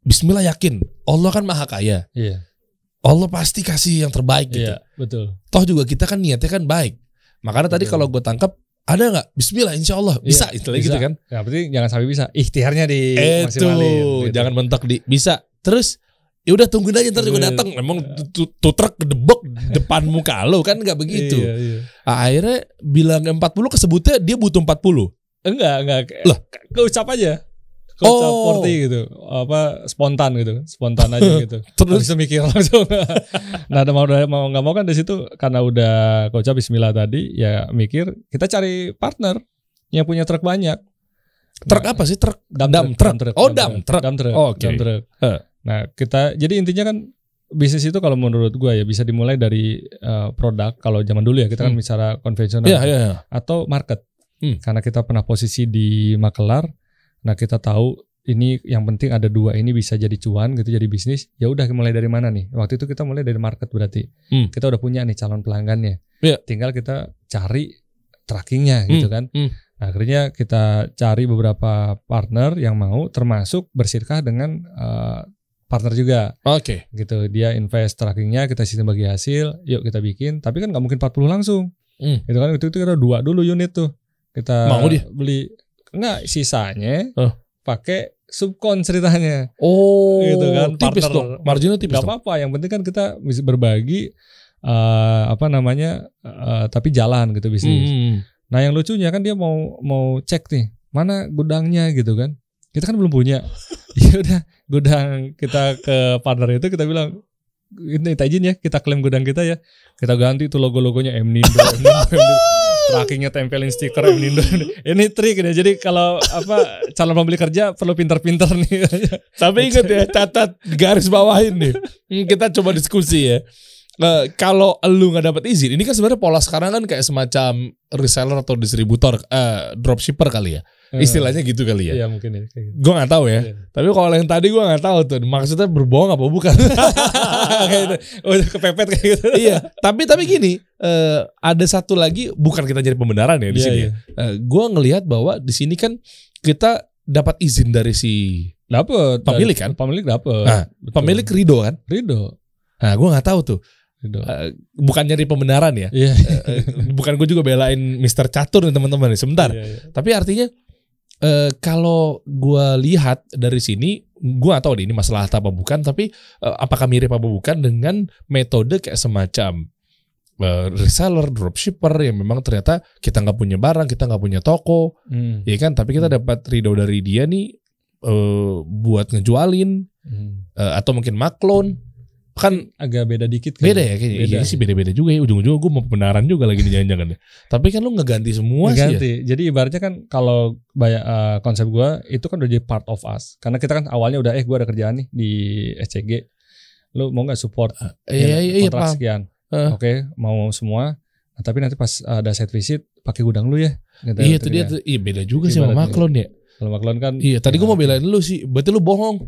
Bismillah, yakin Allah kan maha kaya. Iya. Allah pasti kasih yang terbaik gitu. Iya, betul. Toh juga kita kan niatnya kan baik. Makanya tadi kalau gue tangkap, ada nggak Bismillah insya Allah bisa, istilahnya gitu kan. Ya berarti jangan sampai bisa, ikhtiarnya di maksimalin gitu. Jangan mentok di bisa. Terus ya udah tungguin aja, ntar juga datang. Emang tuh truk kedebok depan muka lo kan, nggak begitu. Iya. Akhirnya bilang 40, kesebutnya dia butuh 40. Enggak. Loh, keucap aja. Keucap 40 gitu. Spontan aja gitu. Terus bisa mikir langsung. Nah, mau enggak mau kan di situ karena udah keucap bismillah tadi, ya mikir kita cari partner yang punya truk banyak. Truk apa sih? Truk dump truck. Oh, dump truck. Oke. Nah, kita jadi intinya kan bisnis itu kalau menurut gue ya bisa dimulai dari produk. Kalau zaman dulu ya kita kan bicara konvensional atau market. Karena kita pernah posisi di Makelar. Nah, kita tahu ini yang penting ada 2 ini bisa jadi cuan gitu, jadi bisnis. Ya udah mulai dari mana nih? Waktu itu kita mulai dari market berarti. Kita udah punya nih calon pelanggannya. Tinggal kita cari trackingnya gitu kan. Nah, akhirnya kita cari beberapa partner yang mau termasuk bersirkah dengan partner juga. Oke. Gitu, dia invest trackingnya, kita sistem bagi hasil, yuk kita bikin. Tapi kan nggak mungkin 40 langsung. Itu kan itu kita 2 dulu unit tuh. Kita mau dia beli, enggak, sisanya pakai subkon ceritanya. Gitu kan. Tipis partner, dong. Marginnya tipis. Gak apa-apa, yang penting kan kita bisa berbagi tapi jalan gitu bisnis. Nah yang lucunya kan dia mau cek nih mana gudangnya gitu kan. Kita kan belum punya. Ya udah, gudang kita ke partner itu kita bilang, ini izin ya kita klaim gudang kita ya. Kita ganti tuh logo-logonya Mnindo. Trackingnya tempelin stiker Mnindo. Ini trik ya. Jadi kalau calon pembeli kerja perlu pintar-pintar nih. Tapi ingat ya, catat garis bawahin nih. Kita coba diskusi ya. Kalau lu nggak dapat izin, ini kan sebenarnya pola sekarang kan kayak semacam reseller atau distributor, dropshipper kali ya, istilahnya gitu kali ya. Iya mungkin ya. Gitu. Gue nggak tahu ya. Tapi kalau yang tadi gue nggak tahu tuh, maksudnya berbohong apa bukan? Kayak udah kepepet kayak gitu. Iya. Tapi gini, ada satu lagi, bukan kita jadi pembenaran ya di sini. Ya. Gue ngelihat bahwa di sini kan kita dapat izin dari si pemilik kan? Pemilik dapat. Nah, pemilik Rido kan? Rido. Nah, gue nggak tahu tuh. Bukan nyari pembenaran ya. Bukan gue juga belain Mr. Catur nih teman-teman nih. Sebentar. Tapi artinya kalau gue lihat dari sini, gue gak tahu deh ini masalah apa bukan. Tapi apakah mirip apa bukan dengan metode kayak semacam reseller, dropshipper yang memang ternyata kita nggak punya barang, kita nggak punya toko, ya kan? Tapi kita dapat Rido dari dia nih buat ngejualin atau mungkin maklon. Kan agak beda dikit kan. Beda ya kayaknya. Iya sih beda-beda juga ya. Ujung-ujungnya gue mau pembenaran juga lagi nih jangan-jangan. Tapi kan lu ngeganti semua sih ya. Jadi ibaratnya kan kalau konsep gue itu kan udah jadi part of us. Karena kita kan awalnya udah gue ada kerjaan nih di SCG. Lu mau gak support kontrak sekian. Oke, mau semua. Nah, tapi nanti pas ada site visit pakai gudang lu ya. Iya itu dia tuh. Iya beda juga sih sama maklon ya. Kalau maklon kan. Iya tadi gue mau belain lu sih. Berarti lu bohong.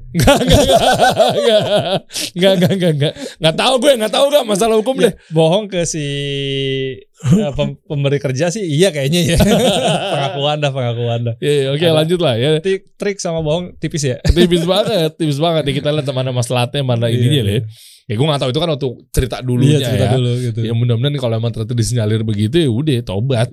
Enggak tahu gak masalah hukum deh. Bohong ke si pemberi kerja sih iya kayaknya ya. Pengakuan dah. Iya, oke lanjut lah ya. Trik sama bohong tipis ya. Tipis banget ya. Kita lihat mana masalahnya, mana ininya deh. Ya gue gak tahu itu kan waktu cerita dulunya dulu gitu. Ya mudah-mudahan kalau emang ternyata disinyalir begitu ya udah tobat.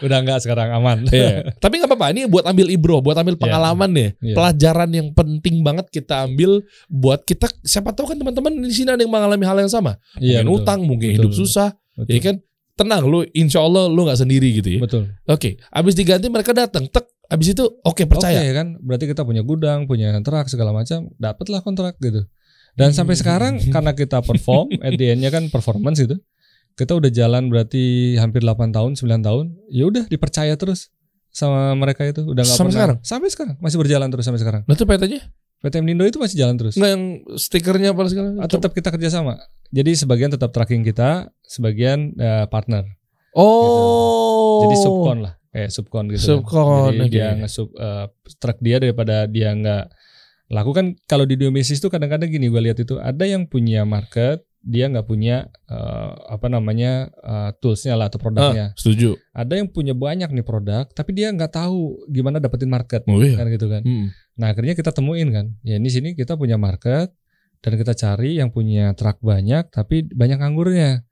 Udah enggak sekarang aman. Tapi gak apa-apa, ini buat ambil ibro, buat ambil pengalaman ya. Pelajaran yang penting banget kita ambil buat kita, siapa tahu kan teman-teman di sini ada yang mengalami hal yang sama. Mungkin utang, mungkin hidup susah. Ya kan, tenang lu, insya Allah lu gak sendiri gitu ya. Betul. Oke, abis diganti mereka datang, abis itu percaya. Oke kan, berarti kita punya gudang, punya kontrak segala macam, dapatlah kontrak gitu. Dan sampai sekarang karena kita perform, at the end-nya kan performance gitu. Kita udah jalan berarti hampir 8 tahun, 9 tahun. Ya udah dipercaya terus sama mereka itu. Udah enggak pernah. Sekarang? Sampai sekarang masih berjalan terus sampai sekarang. Nah itu PT-nya? PT Mnindo itu masih jalan terus. Enggak yang stikernya apa segala? Tetap kita kerja sama. Jadi sebagian tetap tracking kita, sebagian partner. Oh. Gitu. Jadi subkon lah, kayak subkon gitu. Subkon. Jadi dia nge-sub track dia daripada dia nggak lakukan. Kalau di dunia bisnis itu kadang-kadang gini gue lihat itu ada yang punya market, dia nggak punya toolsnya lah atau produknya. Setuju. Ada yang punya banyak nih produk, tapi dia nggak tahu gimana dapetin market, kan gitu kan. Nah akhirnya kita temuin kan, ya ini sini kita punya market dan kita cari yang punya truck banyak, tapi banyak nganggurnya.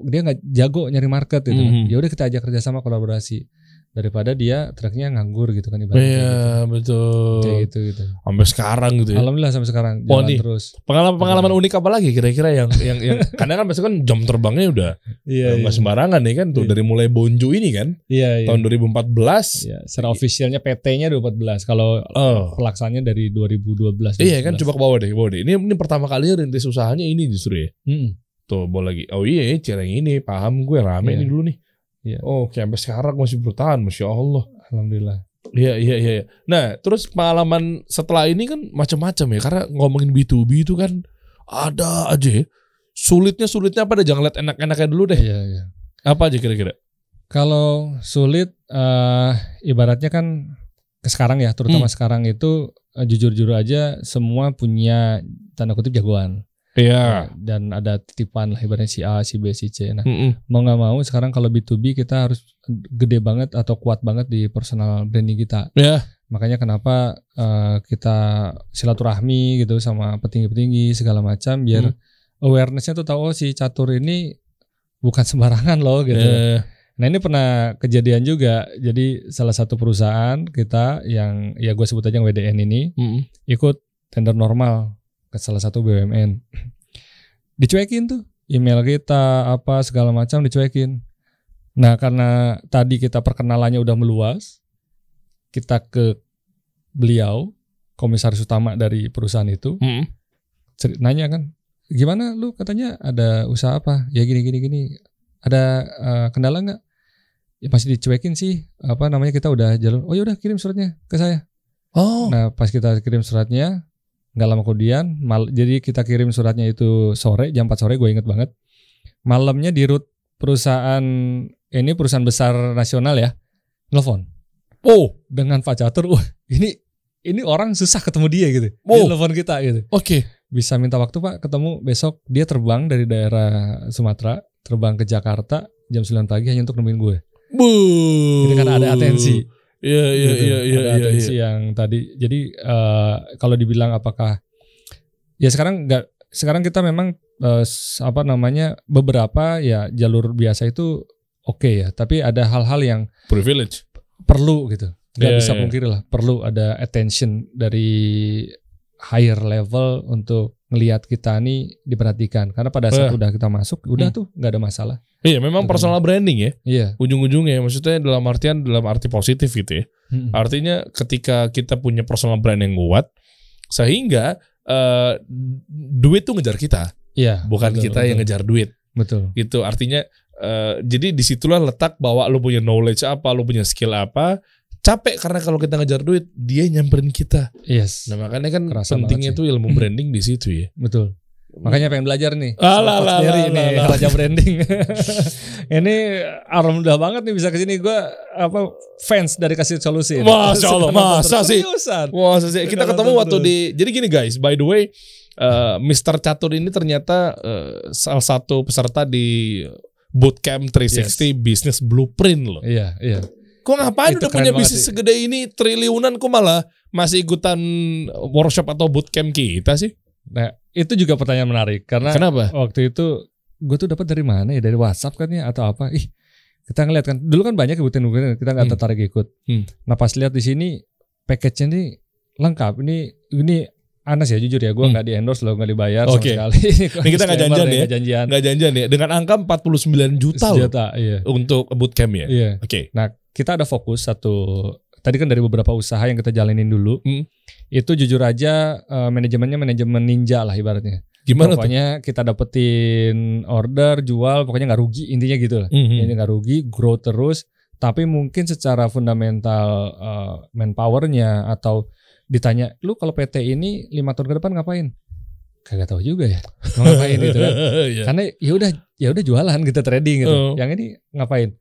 Dia nggak jago nyari market gitu kan. Ya udah kita ajak kerjasama kolaborasi. Daripada dia truknya nganggur gitu kan ibaratnya. Iya gitu. Betul. Kayak gitu. Sampai sekarang gitu ya. Alhamdulillah sampai sekarang jalan terus. Pengalaman unik apa lagi kira-kira yang karena kan biasanya kan jam terbangnya udah nggak sembarangan nih kan tuh dari mulai Bonju ini kan. Tahun 2014. Iya, secara officialnya PT-nya 2014. Kalau pelaksanaannya dari 2012. Iya kan coba ke bawah deh. Ini pertama kalinya rintis usahanya ini justru ya. Tuh bawa lagi. Oh iya Cireng ini paham gue rame ini dulu nih. Iya. Oke, sampai sekarang masih bertahan, Masya Allah. Alhamdulillah. Iya. Nah, terus pengalaman setelah ini kan macam-macam ya, karena ngomongin B2B itu kan ada aja. Sulitnya apa deh? Jangan lihat enak-enaknya dulu deh. Iya. Apa aja kira-kira? Kalau sulit, ibaratnya kan sekarang ya, terutama sekarang itu jujur-jujur aja semua punya tanda kutip jagoan. Iya. Dan ada titipan lah ibaratnya si A, si B, si C. Nah, mau nggak mau sekarang kalau B2B kita harus gede banget atau kuat banget di personal branding kita. Iya. Makanya kenapa kita silaturahmi gitu sama petinggi-petinggi segala macam biar awarenessnya tuh tahu si catur ini bukan sembarangan loh gitu. Nah ini pernah kejadian juga. Jadi salah satu perusahaan kita yang ya gue sebut aja yang WDN ini ikut tender normal ke salah satu BUMN. Dicuekin tuh email kita apa segala macam dicuekin. Nah karena tadi kita perkenalannya udah meluas, kita ke beliau komisaris utama dari perusahaan itu nanya kan, gimana lu katanya ada usaha apa? Ya gini. Ada kendala nggak? Ya masih dicuekin sih. Apa namanya kita udah jalur. Oh yaudah kirim suratnya ke saya. Nah pas kita kirim suratnya, nggak lama kemudian, jadi kita kirim suratnya itu sore jam 4 sore, gue inget banget. Malamnya di root perusahaan ini perusahaan besar nasional ya, telepon. Dengan Pak Catur, ini orang susah ketemu dia gitu. Dia telepon kita gitu. Bisa minta waktu Pak ketemu besok. Dia terbang dari daerah Sumatera, terbang ke Jakarta jam 9 pagi hanya untuk nemuin gue. Jadi kan ada atensi. Ada atensi yang tadi. Jadi kalau dibilang apakah ya sekarang kita memang beberapa ya jalur biasa itu oke ya, tapi ada hal-hal yang privilege perlu gitu. Gak bisa pungkiri lah, perlu ada attention dari higher level untuk ngelihat kita nih diperhatikan. Karena pada saat udah kita masuk, udah tuh nggak ada masalah. Iya, memang personal branding ya. Iya. Ujung-ujungnya, maksudnya dalam arti positif gitu ya. Artinya ketika kita punya personal brand yang kuat, sehingga duit tuh ngejar kita. Iya. Bukan kita yang ngejar duit. Betul. Gitu. Artinya, jadi disitulah letak bahwa lo punya knowledge apa, lo punya skill apa. Capek karena kalau kita ngejar duit, dia nyamperin kita. Yes. Nah makanya kan kerasa pentingnya tuh ilmu branding di situ ya. Betul. Makanya pengen belajar nih. Nih raja branding. Ini alhamdulillah banget nih bisa kesini. Gue fans dari Kasih Solusi. Masya Allah, masa sih? Kita ketemu waktu di. Jadi gini guys, by the way, Mr. Catur ini ternyata salah satu peserta di Bootcamp 360 Business Blueprint loh. Iya. Kok ngapain udah punya bisnis segede ini triliunan, kok malah masih ikutan workshop atau bootcamp kita sih? Nah itu juga pertanyaan menarik. Karena kenapa? Waktu itu gue tuh dapat dari mana ya? Dari WhatsApp kan ya atau apa? Kita ngeliat kan dulu kan banyak kebutuhan kita nggak tertarik ikut. Nah pas lihat di sini package-nya nih lengkap. Ini Anas ya jujur ya, gue nggak di endorse loh, nggak dibayar sama sekali. Ini kita nggak janjian ya. Dengan angka 49 juta loh iya. Untuk bootcamp ya. Iya. Nah kita ada fokus tadi kan dari beberapa usaha yang kita jalanin dulu. Itu jujur aja manajemen ninja lah ibaratnya. Gimana pokoknya kita dapetin order, jual, pokoknya nggak rugi intinya gitu lah. Ini nggak rugi, grow terus. Tapi mungkin secara fundamental manpowernya atau ditanya, lu kalau PT ini 5 tahun ke depan ngapain? Kagak tahu juga ya. Mau ngapain gitu kan? Karena ya udah jualan kita trading gitu. Yang ini ngapain?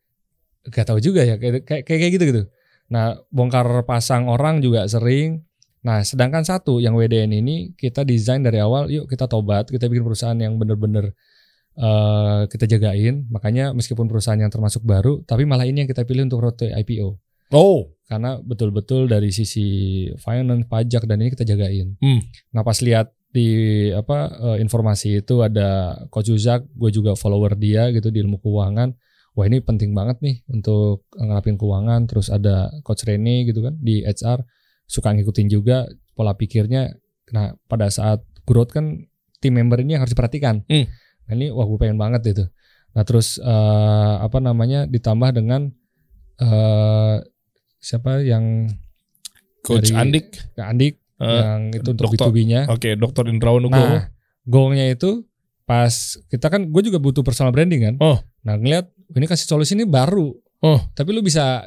Gak tahu juga ya. Kayak gitu. Nah, bongkar pasang orang juga sering. Nah, sedangkan satu yang WDN ini kita desain dari awal, yuk kita tobat, kita bikin perusahaan yang benar-benar kita jagain. Makanya meskipun perusahaan yang termasuk baru, tapi malah ini yang kita pilih untuk road to IPO. Karena betul-betul dari sisi finance, pajak dan ini kita jagain. Nah pas lihat di informasi itu ada Coach Uzak, gue juga follower dia gitu di ilmu keuangan. Wah ini penting banget nih untuk ngelapin keuangan. Terus ada Coach Rene gitu kan di HR, suka ngikutin juga pola pikirnya. Nah pada saat growth kan tim member ini yang harus diperhatikan. Nah ini wah gue pengen banget itu. Nah terus ditambah dengan siapa yang Coach Andik yang itu untuk B2B-nya. Dr. Indrawan Nugroho. Nah, goalnya itu pas kita kan gue juga butuh personal branding kan. Nah, ngeliat ini Kasih Solusi ini baru. Tapi lu bisa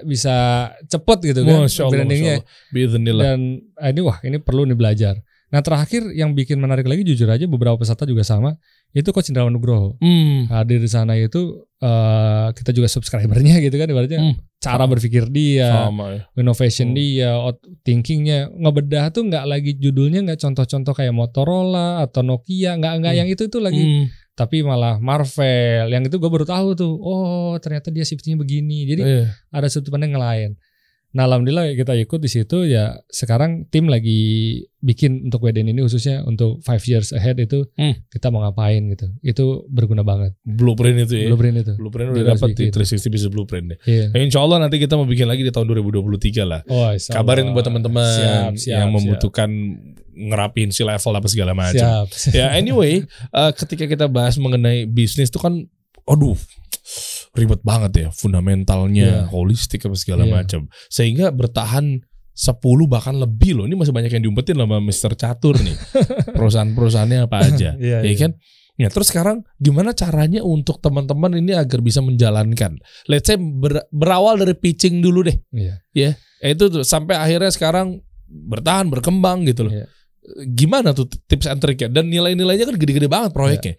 cepet gitu kan brandingnya. Dan ini perlu nih belajar. Nah, terakhir yang bikin menarik lagi jujur aja beberapa peserta juga sama. Itu Coach Indrawan Nugroho. Hadir di sana itu kita juga subscribernya gitu kan ibaratnya. Cara berpikir dia, innovation dia, thinkingnya, ngebedah tuh nggak lagi judulnya nggak contoh-contoh kayak Motorola atau Nokia, nggak yang itu lagi, tapi malah Marvel. Yang itu gue baru tahu tuh, oh ternyata dia shiftnya begini. Jadi ada sudut pandang yang lain. Nah alhamdulillah kita ikut di situ ya. Sekarang tim lagi bikin untuk WDN ini khususnya untuk 5 years ahead itu kita mau ngapain gitu. Itu berguna banget. Blueprint itu ya. Blueprint udah dapat di 360 Business Blueprint. Insya Allah nanti kita mau bikin lagi di tahun 2023 lah. Kabarin buat teman-teman yang membutuhkan ngerapiin si level apa segala macam. Ya anyway, ketika kita bahas mengenai bisnis itu kan, aduh, ribet banget ya, fundamentalnya, holistik apa segala macam. Sehingga bertahan 10 bahkan lebih loh. Ini masih banyak yang diumpetin sama Mr. Catur nih. Perusahaan-perusahaannya apa aja. Ya kan? Ya, terus sekarang gimana caranya untuk teman-teman ini agar bisa menjalankan? Let's say berawal dari pitching dulu deh. Ya, itu tuh sampai akhirnya sekarang bertahan, berkembang gitu loh. Gimana tuh tips and triknya? Dan nilai-nilainya kan gede-gede banget proyeknya.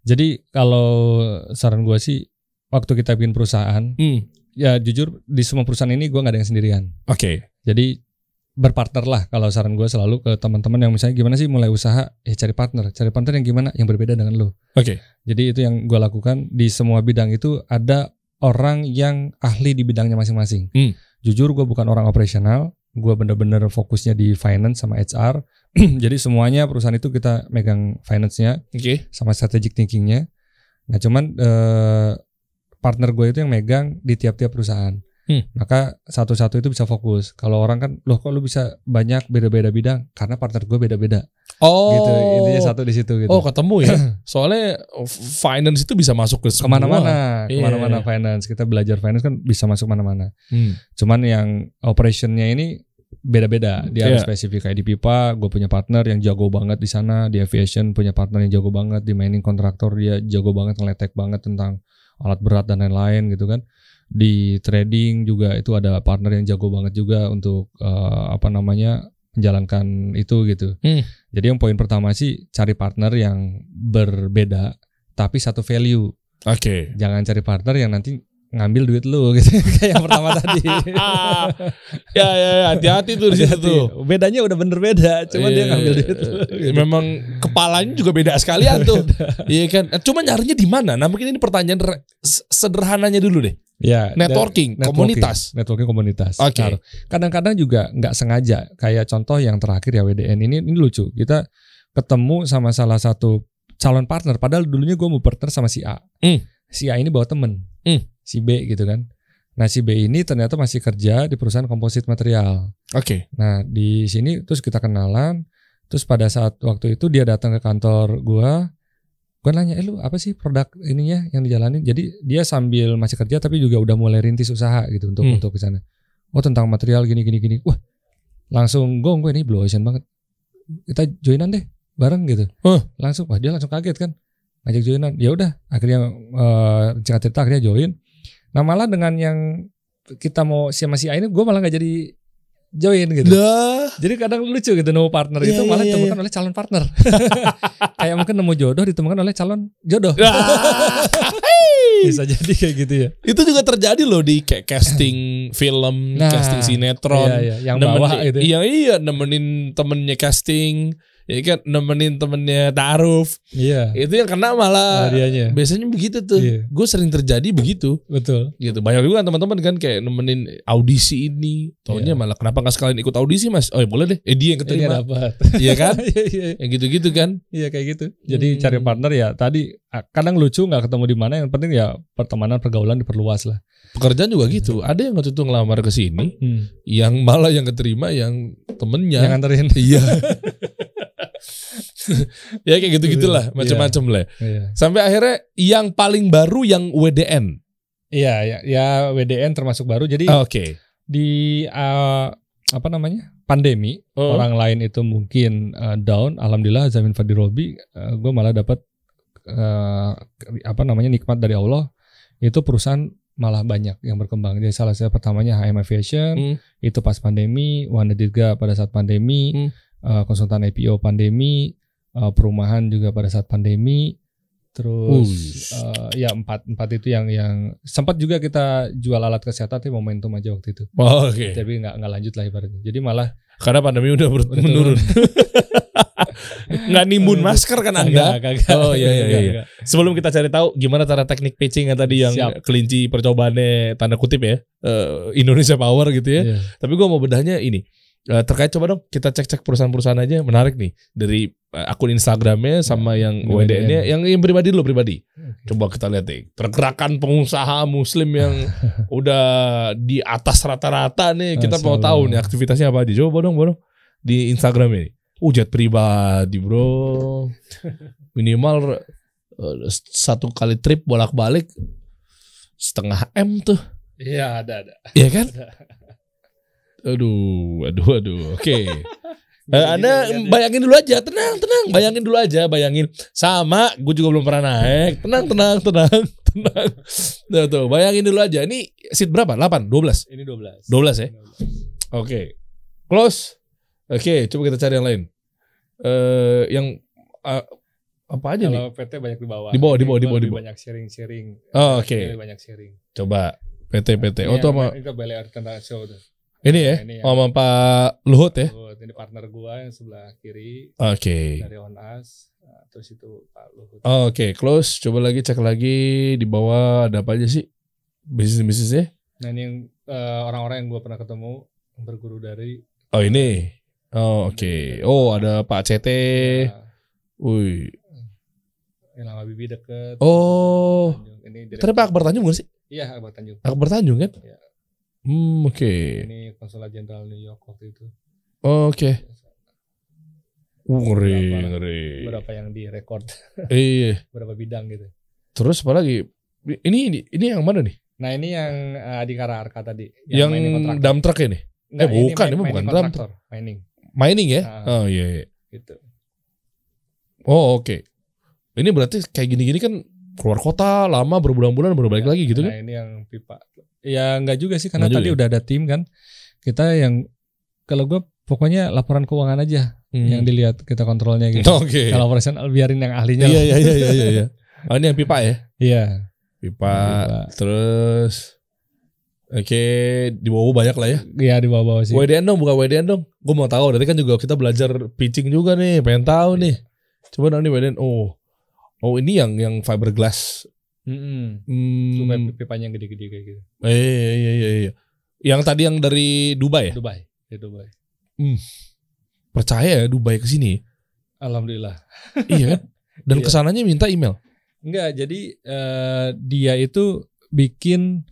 Jadi kalau saran gue sih, waktu kita bikin perusahaan, ya jujur di semua perusahaan ini gue gak ada yang sendirian. Jadi berpartner lah. Kalau saran gue selalu ke teman-teman yang misalnya gimana sih mulai usaha, ya cari partner yang gimana, yang berbeda dengan lo. Jadi itu yang gue lakukan di semua bidang itu ada orang yang ahli di bidangnya masing-masing. Jujur gue bukan orang operasional, gue bener-bener fokusnya di finance sama HR. Jadi semuanya perusahaan itu kita megang finance-nya, sama strategic thinking-nya. Nah cuman partner gue itu yang megang di tiap-tiap perusahaan. Maka satu-satu itu bisa fokus. Kalau orang kan, loh kok lu bisa banyak beda-beda bidang? Karena partner gue beda-beda. Gitu. Intinya satu di situ gitu. Ketemu ya. Soalnya finance itu bisa masuk ke semua. Kemana-mana finance. Kita belajar finance kan bisa masuk mana-mana. Cuman yang operationnya ini beda-beda. Dia harus spesifik. Kayak di pipa, gue punya partner yang jago banget di sana. Di aviation punya partner yang jago banget. Di mining kontraktor dia jago banget, ngeletek banget tentang alat berat dan lain-lain gitu kan. Di trading juga itu ada partner yang jago banget juga untuk menjalankan itu gitu. Jadi yang poin pertama sih cari partner yang berbeda tapi satu value. Jangan cari partner yang nanti ngambil duit lu gitu kayak yang pertama tadi. Ya hati-hati tuh di situ tuh. Bedanya udah bener beda, cuman dia ngambil duit lu. Gitu. Memang kepalanya juga beda sekalian tuh. Iya kan? Cuma nyarinya di mana? Nah, mungkin ini pertanyaan sederhananya dulu deh. Networking komunitas. Kadang-kadang juga nggak sengaja. Kayak contoh yang terakhir ya WDN ini lucu. Kita ketemu sama salah satu calon partner. Padahal dulunya gue mau partner sama si A. Si A ini bawa temen. Si B gitu kan. Nah si B ini ternyata masih kerja di perusahaan komposit material. Nah di sini terus kita kenalan. Terus pada saat waktu itu dia datang ke kantor gue nanya, lu apa sih produk ininya yang dijalanin? Jadi dia sambil masih kerja tapi juga udah mulai rintis usaha gitu untuk ke sana. Tentang material gini. Wah langsung gue ini blue ocean banget. Kita joinan deh bareng gitu. Langsung dia langsung kaget kan. Ngajak joinan. Ya udah akhirnya singkat cerita akhirnya join. Nah malah dengan yang kita mau sama si A ini gue malah gak jadi join gitu. Jadi kadang lucu gitu nemu partner itu malah ditemukan oleh calon partner. Kayak mungkin nemu jodoh ditemukan oleh calon jodoh. Bisa jadi kayak gitu ya. Itu juga terjadi loh di kayak casting film, casting sinetron. Yang bawah gitu. Iya nemenin temennya casting. Ya kan nemenin temennya taaruf. Itu yang kena malah biasanya begitu tuh. Gue sering terjadi begitu. Betul. Gitu. Banyak juga teman-teman kan kayak nemenin audisi ini. Taunya malah kenapa gak sekalian ikut audisi mas? Oh ya boleh deh. Dia yang keterima. Iya kan? Yang gitu-gitu kan? Iya kayak gitu. Jadi cari partner ya tadi kadang lucu gak ketemu di mana. Yang penting ya pertemanan pergaulan diperluas lah. Pekerjaan juga gitu. Ada yang waktu itu ngelamar ke sini, yang malah yang keterima yang temennya. Yang nganterin. Iya. Ya kayak gitu-gitulah, macam-macam lah. Sampai akhirnya yang paling baru yang WDN. Iya, WDN termasuk baru. Jadi di pandemi orang lain itu mungkin down. Alhamdulillah Zamin Fadirobi, gue malah dapat nikmat dari Allah. Itu perusahaan malah banyak yang berkembang. Jadi salah satu pertamanya HM Aviation itu pas pandemi, Wanda Dirga pada saat pandemi, konsultan IPO pandemi, perumahan juga pada saat pandemi. Terus empat itu yang sempat juga kita jual alat kesehatan tapi momentum aja waktu itu. Tapi nggak lanjut lah ibaratnya. Jadi malah karena pandemi udah menurun. Nggak nimbun masker kan Anda? Kagak. Oh iya. Sebelum kita cari tahu gimana cara teknik pitching yang tadi yang kelinci percobaannya tanda kutip ya, Indonesia Power gitu ya. Tapi gue mau bedahnya ini. Terkait coba dong kita cek perusahaan-perusahaan aja, menarik nih dari akun Instagramnya sama yang WDN-nya, yang pribadi dulu pribadi. Coba kita lihat deh pergerakan pengusaha Muslim yang udah di atas rata-rata nih. Kita mau tahu nih aktivitasnya apa aja. Coba dong di Instagram ini. Jet pribadi bro, minimal 1 kali trip bolak-balik 0,5 M tuh. Iya ada. Iya kan? Aduh. Oke. Anda bayangin dulu aja, tenang. Bayangin dulu aja, sama gue juga belum pernah naik. Tenang. Tuh, bayangin dulu aja. Ini seat berapa? 8, 12. Ini 12. 12 ya. Oke. Close. Oke, coba kita cari yang lain. Yang apa aja nih? Kalau PT banyak di bawah. Di bawah. Banyak sharing. Oh, oke. Banyak sharing. Coba PT. Oh, itu sama itu Balai Artanda Show tuh. Ini ya? Sama Pak Luhut ya? Ini partner gua yang sebelah kiri. Oke. Dari On Us. Terus itu Pak Luhut. Oke, close. Coba lagi cek lagi di bawah ada apa aja sih? Bisnis-bisnisnya? Nah, ini yang orang-orang yang gua pernah ketemu berguru dari. Oh, ini. Oh, oke. Oh, ada Pak CT. Ya. Wih. Yang lama Bibi deket. Oh. Ini tadi Pak Akbar Tanjung bukan sih? Iya, Akbar Tanjung. Akbar Tanjung kan? Iya. Oke. Ini konsulat jenderal New York waktu itu. Oke. Ngeri. Berapa yang direkord? Iya. Berapa bidang gitu. Terus apa lagi? Ini yang mana nih? Nah, ini yang Adhikara Arka tadi. Yang dump truck ini? Bukan, ini bukan dump truck. Mining ya? Oh iya. Gitu. Oh oke. Ini berarti kayak gini-gini kan keluar kota lama berbulan-bulan baru balik lagi gitu kan? Nah ini yang pipa. Ya enggak juga sih karena tadi udah ada tim kan. Kita yang kalau gue pokoknya laporan keuangan aja yang dilihat kita kontrolnya gitu. Oke. Kalau operasional biarin yang ahlinya. Iya. Oh ini yang pipa ya? Iya. Pipa. Terus oke, di bawah banyak lah ya. Iya di bawah sih. WDN dong, buka WDN dong. Gue mau tahu. Tadi kan juga kita belajar pitching juga nih. Pengen tahu nih. Coba dong nih WDN. Oh ini yang fiberglass. Supaya pipanya yang gede-gede kayak gitu. Iya. Yang tadi yang dari Dubai ya? Dubai. Percaya ya Dubai ke sini? Alhamdulillah. Iya kan? Dan kesananya minta email? Enggak, jadi dia itu bikin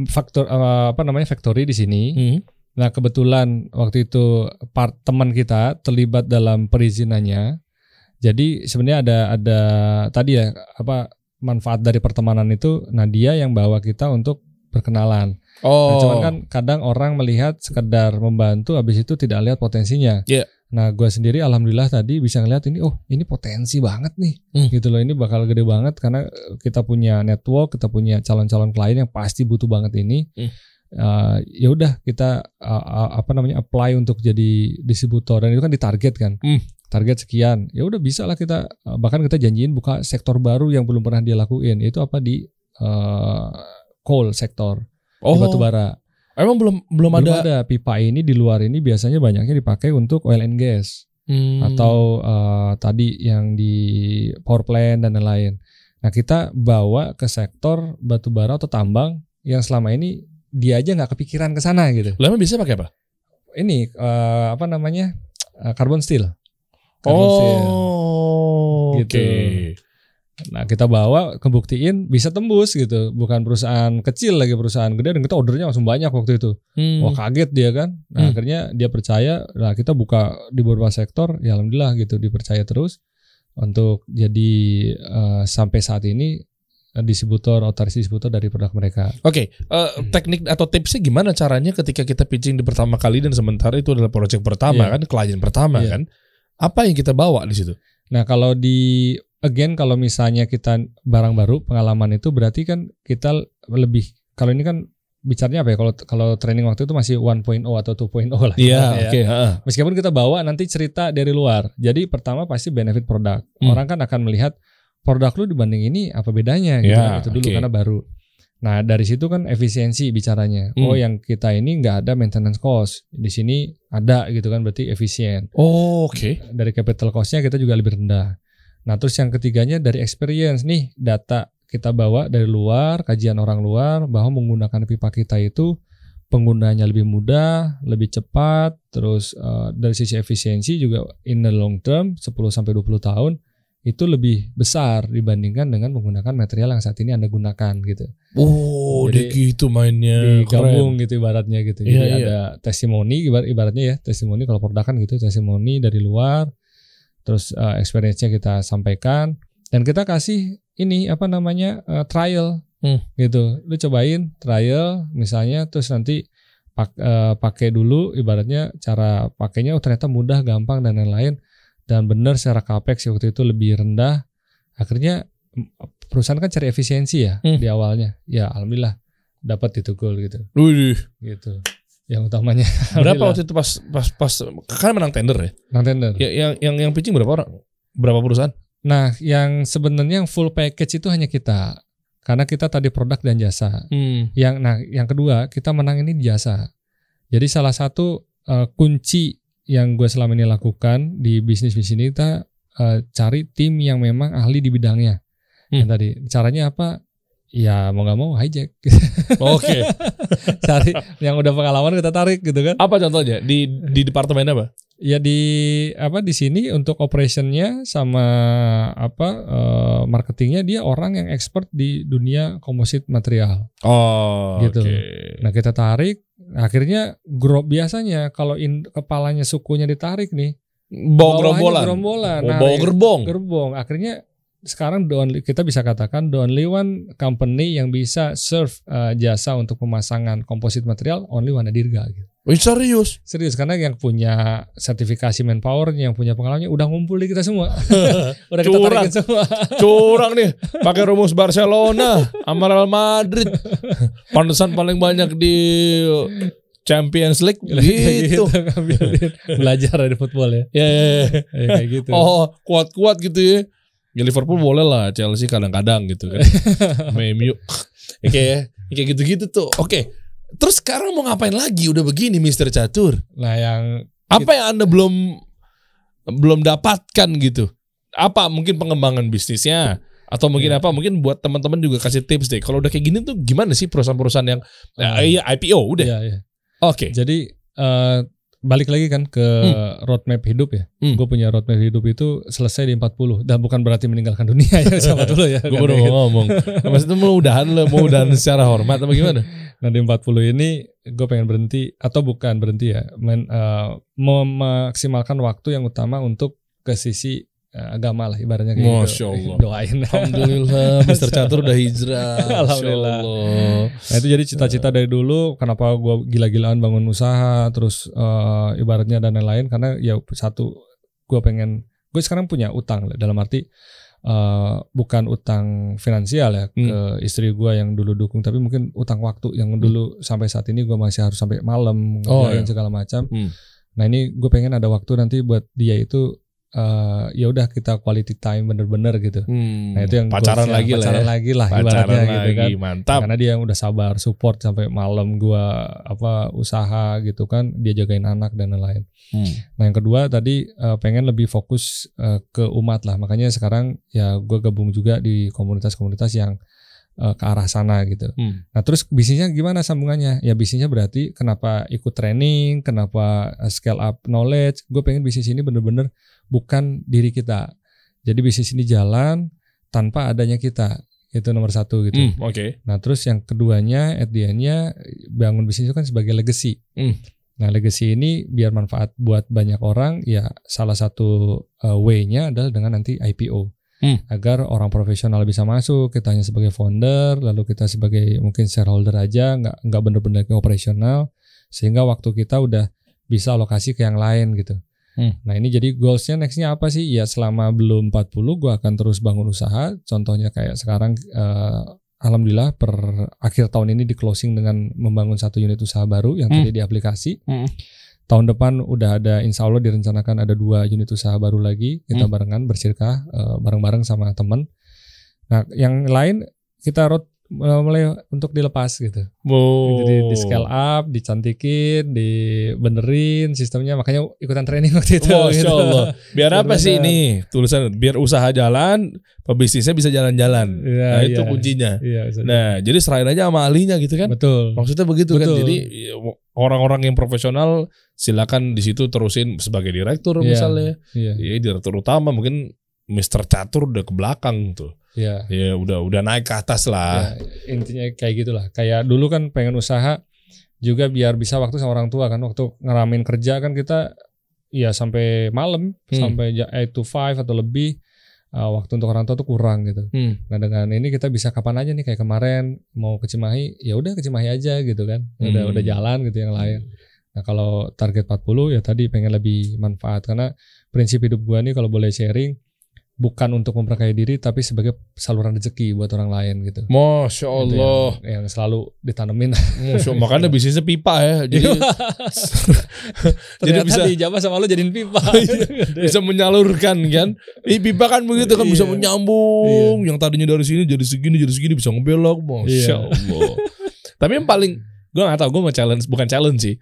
factory di sini. Nah kebetulan waktu itu teman kita terlibat dalam perizinannya. Jadi sebenarnya ada tadi ya manfaat dari pertemanan itu. Nah dia yang bawa kita untuk berkenalan. Nah, cuman kan kadang orang melihat sekedar membantu, habis itu tidak lihat potensinya. Yeah. Nah gue sendiri alhamdulillah tadi bisa ngeliat ini potensi banget nih, gitu loh, ini bakal gede banget karena kita punya network, kita punya calon-calon klien yang pasti butuh banget ini. Ya udah kita apply untuk jadi distributor dan itu kan ditarget kan. Target sekian, ya udah bisa lah kita bahkan kita janjiin buka sektor baru yang belum pernah dia lakuin, yaitu di coal sektor, di batubara. Emang belum ada pipa ini di luar ini biasanya banyaknya dipakai untuk oil and gas atau tadi yang di power plant dan lain-lain. Nah kita bawa ke sektor batubara atau tambang yang selama ini dia aja nggak kepikiran ke sana gitu. Emang bisa pakai apa? Ini carbon steel. Gitu. Okay. Nah kita bawa kebuktiin bisa tembus gitu, bukan perusahaan kecil lagi, perusahaan gede, dan kita ordernya langsung banyak waktu itu. Wah kaget dia kan. Nah akhirnya dia percaya. Nah kita buka di beberapa sektor, ya alhamdulillah gitu dipercaya terus untuk jadi sampai saat ini otoritas distributor dari produk mereka. Oke, teknik atau tipsnya gimana caranya ketika kita pitching di pertama kali dan sementara itu adalah project pertama kan, klien pertama kan? Apa yang kita bawa di situ? Nah kalau kalau misalnya kita barang baru, pengalaman itu berarti kan kita lebih, kalau ini kan bicaranya apa ya, kalau training waktu itu masih 1.0 atau 2.0 lah. Iya, oke. Meskipun kita bawa nanti cerita dari luar. Jadi pertama pasti benefit produk. Orang kan akan melihat produk lu dibanding ini apa bedanya gitu. Itu dulu karena baru. Nah dari situ kan efisiensi bicaranya. Oh yang kita ini nggak ada maintenance cost, di sini ada gitu kan, berarti efisien. Oh oke. Dari capital costnya kita juga lebih rendah. Nah terus yang ketiganya dari experience nih, data kita bawa dari luar, kajian orang luar bahwa menggunakan pipa kita itu penggunanya lebih mudah, lebih cepat. Terus dari sisi efisiensi juga in the long term 10-20 tahun itu lebih besar dibandingkan dengan menggunakan material yang saat ini Anda gunakan gitu. Oh, jadi gitu mainnya. Digabung gitu ibaratnya gitu. Jadi ada testimoni ibaratnya ya, testimoni kalau produk kan gitu, testimoni dari luar. Terus experience-nya kita sampaikan dan kita kasih ini trial gitu. Lu cobain trial misalnya, terus nanti pakai dulu ibaratnya cara pakainya ternyata mudah, gampang dan lain-lain. Dan benar secara capex waktu itu lebih rendah. Akhirnya perusahaan kan cari efisiensi ya di awalnya. Ya alhamdulillah dapat itu goal gitu. Gitu. Yang utamanya. Berapa waktu itu pas kan menang tender ya? Menang tender. Ya, yang pitching berapa orang? Berapa perusahaan? Nah, yang sebenarnya yang full package itu hanya kita. Karena kita tadi produk dan jasa. Yang kedua kita menang ini di jasa. Jadi salah satu kunci yang gue selama ini lakukan di bisnis ini, kita cari tim yang memang ahli di bidangnya. Yang tadi caranya apa? Ya mau nggak mau hijack. Oke. Cari yang udah pengalaman kita tarik gitu kan. Apa contohnya di departemen apa? Ya di sini untuk operationnya sama marketingnya dia orang yang expert di dunia komposit material. Oh gitu. Okay. Nah kita tarik. Akhirnya grup biasanya kalau kepalanya sukunya ditarik nih, bawa gerombolan, bawa gerbong. Akhirnya sekarang kita bisa katakan the only one company yang bisa serve jasa untuk pemasangan komposit material, only one Dirga gitu. Serius karena yang punya sertifikasi manpower, yang punya pengalamannya udah ngumpul di kita semua. Udah kita tarikin semua. Curang nih, pakai rumus Barcelona, sama Real Madrid. Pantesan paling banyak di Champions League gitu. Belajar dari football ya. Ya. Kayak gitu. Oh, kuat-kuat gitu ya. Ya Liverpool boleh lah, Chelsea kadang-kadang gitu kan. MU. Kayak gitu-gitu tuh. Oke. Terus sekarang mau ngapain lagi? Udah begini Mr. Catur. Nah, yang Anda belum dapatkan gitu? Apa mungkin pengembangan bisnisnya atau mungkin apa? Mungkin buat teman-teman juga kasih tips deh. Kalau udah kayak gini tuh gimana sih perusahaan-perusahaan yang IPO udah? Iya. Oke. Jadi balik lagi kan ke roadmap hidup ya. Gue punya roadmap hidup itu selesai di 40. Dan bukan berarti meninggalkan dunia ya sama dulu ya. Gue baru ngomong. Maksudnya mau udahan secara hormat apa gimana? Nah di 40 ini gue pengen berhenti atau bukan berhenti ya, memaksimalkan waktu yang utama untuk ke sisi agama lah ibaratnya kayak Masya gitu. Allah. Doain. Alhamdulillah Mr. Catur udah hijrah. Alhamdulillah. Nah itu jadi cita-cita dari dulu. Kenapa gue gila-gilaan bangun usaha terus ibaratnya dan lain-lain, karena ya satu gue sekarang punya utang dalam arti bukan utang finansial ya ke istri gue yang dulu dukung, tapi mungkin utang waktu yang dulu sampai saat ini gue masih harus sampai malam ngerjain segala macam. Nah ini gue pengen ada waktu nanti buat dia itu ya udah kita quality time bener-bener gitu. Nah itu yang pacaran lagi lah ibaratnya gitu kan. Mantap. Karena dia yang udah sabar support sampai malam gua usaha gitu kan, dia jagain anak dan lain-lain. Nah yang kedua tadi pengen lebih fokus ke umat lah. Makanya sekarang ya gua gabung juga di komunitas-komunitas yang ke arah sana gitu. Nah terus bisnisnya gimana sambungannya? Ya bisnisnya berarti kenapa ikut training, kenapa scale up knowledge. Gue pengen bisnis ini bener-bener bukan diri kita. Jadi bisnis ini jalan tanpa adanya kita. Itu nomor satu gitu. Oke. Nah terus yang keduanya at the end-nya bangun bisnis itu kan sebagai legacy. Nah legacy ini biar manfaat buat banyak orang, ya salah satu way-nya adalah dengan nanti IPO. Agar orang profesional bisa masuk, kita hanya sebagai founder, lalu kita sebagai mungkin shareholder aja, nggak bener-bener ke operasional, sehingga waktu kita udah bisa alokasi ke yang lain gitu. Nah ini jadi goalsnya nextnya apa sih? Ya selama belum 40 gue akan terus bangun usaha. Contohnya kayak sekarang alhamdulillah per akhir tahun ini di closing dengan membangun 1 unit usaha baru yang tadi di aplikasi. Tahun depan udah ada, insya Allah direncanakan ada 2 unit usaha baru lagi. Kita barengan bersyirkah bareng-bareng sama temen. Nah yang lain kita mulai untuk dilepas gitu. Jadi di scale up, dicantikin, dibenerin sistemnya, makanya ikutan training waktu itu. Masya Allah. Biar apa sih ini tulisan? Biar usaha jalan, pebisnisnya bisa jalan-jalan. Nah itu kuncinya. Nah jadi serahin aja sama ahlinya gitu kan. Betul. Maksudnya begitu kan. Jadi orang-orang yang profesional silakan di situ terusin sebagai direktur misalnya. Ya direktur utama mungkin Mr. Catur udah ke belakang tuh. Ya udah naik ke atas lah. Ya, intinya kayak gitulah. Kayak dulu kan pengen usaha juga biar bisa waktu sama orang tua kan. Waktu ngeramein kerja kan kita ya sampai malam, sampai 8 to 5 atau lebih. Waktu untuk orang tua tuh kurang gitu. Nah dengan ini kita bisa kapan aja nih, kayak kemarin mau ke Cimahi, ya udah ke Cimahi aja gitu kan. Udah jalan gitu yang lain. Nah kalau target 40 ya tadi pengen lebih manfaat, karena prinsip hidup gua nih kalau boleh sharing, bukan untuk memperkaya diri tapi sebagai saluran rezeki buat orang lain gitu. Masya Allah. Yang selalu ditanemin. Makanya bisnisnya pipa ya. Jadi bisa dijabah sama lo jadiin pipa. Bisa menyalurkan kan. Pipa kan begitu kan, bisa menyambung. Yang tadinya dari sini jadi segini bisa ngebelok. Masya Allah. Tapi yang paling, gue gak tahu, gue mau challenge, bukan challenge sih.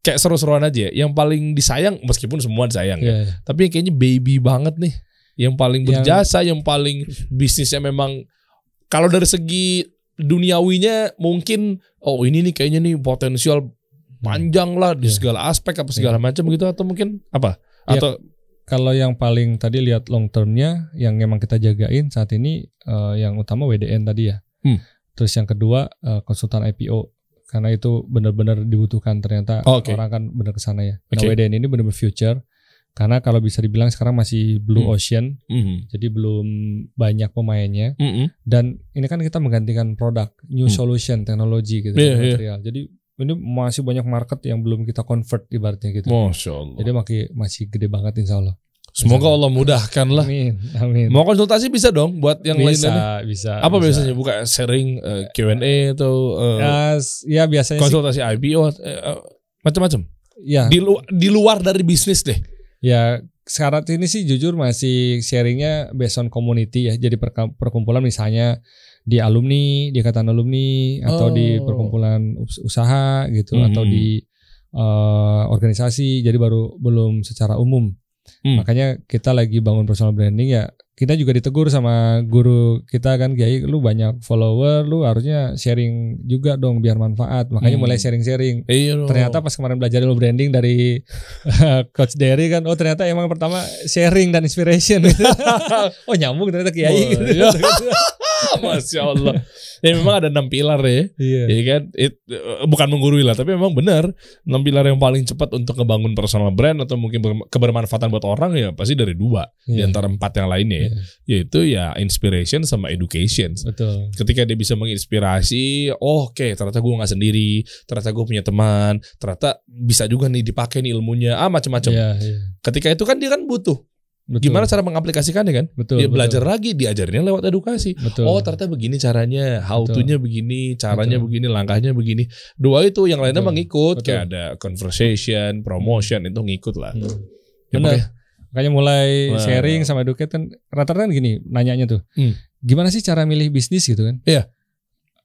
Kayak seru-seruan aja. Yang paling disayang, meskipun semua disayang ya. Tapi kayaknya baby banget nih. Yang paling berjasa, yang paling bisnisnya memang, kalau dari segi duniawinya mungkin, oh ini nih kayaknya nih potensial panjang lah di segala aspek apa segala macam gitu, atau mungkin apa? Atau kalau yang paling tadi lihat long termnya, yang memang kita jagain saat ini, yang utama WDN tadi ya. Terus yang kedua konsultan IPO. Karena itu benar-benar dibutuhkan ternyata, orang kan benar kesana ya. Nah WDN ini benar-benar future, karena kalau bisa dibilang sekarang masih blue ocean, jadi belum banyak pemainnya, dan ini kan kita menggantikan produk, new solution, teknologi gitu, material. Jadi ini masih banyak market yang belum kita convert ibaratnya gitu. Masya Allah. Jadi masih gede banget insya Allah. Semoga Allah mudahkan lah. Amin. Mau konsultasi bisa dong buat yang lain-lainnya. Bisa. Apa biasanya buka sharing Q&A atau ya biasanya konsultasi IPO macam-macam. Ya. Di luar dari bisnis deh. Ya sekarang ini sih jujur masih sharingnya based on community ya. Jadi perkumpulan misalnya di alumni, di ikatan alumni, atau di perkumpulan usaha gitu, atau di organisasi. Jadi belum secara umum. Makanya kita lagi bangun personal branding ya. Kita juga ditegur sama guru kita kan, Kiai, lu banyak follower, lu harusnya sharing juga dong biar manfaat. Makanya mulai sharing-sharing. Ternyata pas kemarin belajar dulu branding dari Coach Derry kan, oh ternyata emang pertama sharing dan inspiration gitu. Oh nyambung ternyata Kiai gitu. Masya Allah. Ya memang ada 6 pilar ya. Ya kan? Bukan menggurui lah, tapi memang benar 6 pilar yang paling cepat untuk ngebangun personal brand atau mungkin kebermanfaatan buat orang ya pasti dari 2 di antara 4 yang lainnya ya. Yaitu ya inspiration sama education. Betul. Ketika dia bisa menginspirasi, oke, ternyata gue gak sendiri, ternyata gue punya teman, ternyata bisa juga nih dipakai nih ilmunya, macam-macam. Ketika itu kan dia kan butuh. Gimana cara mengaplikasikannya kan? Dia belajar lagi, diajarinnya lewat edukasi. Oh ternyata begini caranya, how to-nya begini, caranya begini, langkahnya begini. 2 itu, yang lainnya mengikut. Kayak ada conversation, promotion, itu ngikut lah. Benar. Makanya mulai sharing sama educate kan, rata-rata kan gini nanyanya tuh. Gimana sih cara milih bisnis gitu kan? Iya.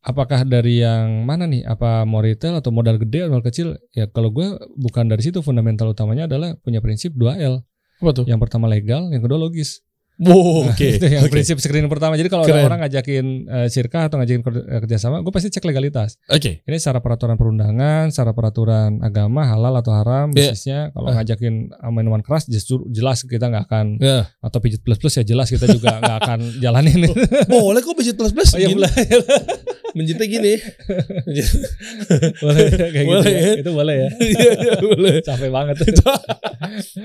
Apakah dari yang mana nih? Apa mau retail atau modal gede atau modal kecil? Ya kalau gue bukan dari situ, fundamental utamanya adalah punya prinsip 2L. Apa tuh? Yang pertama legal, yang kedua logis. Oke. Itu yang prinsip screening pertama. Jadi kalau ada orang ngajakin sirkah atau ngajakin kerjasama, gue pasti cek legalitas. Ini secara peraturan perundangan, secara peraturan agama, halal atau haram, bisnisnya. Kalau ngajakin minuman keras, jelas kita nggak akan. Atau pijit plus ya jelas kita juga nggak akan jalanin. Boleh kok pijit plus. Oh iya boleh. Menjitnya gini. Boleh kayak boleh, gitu ya. Itu boleh ya. Iya boleh. Capek banget.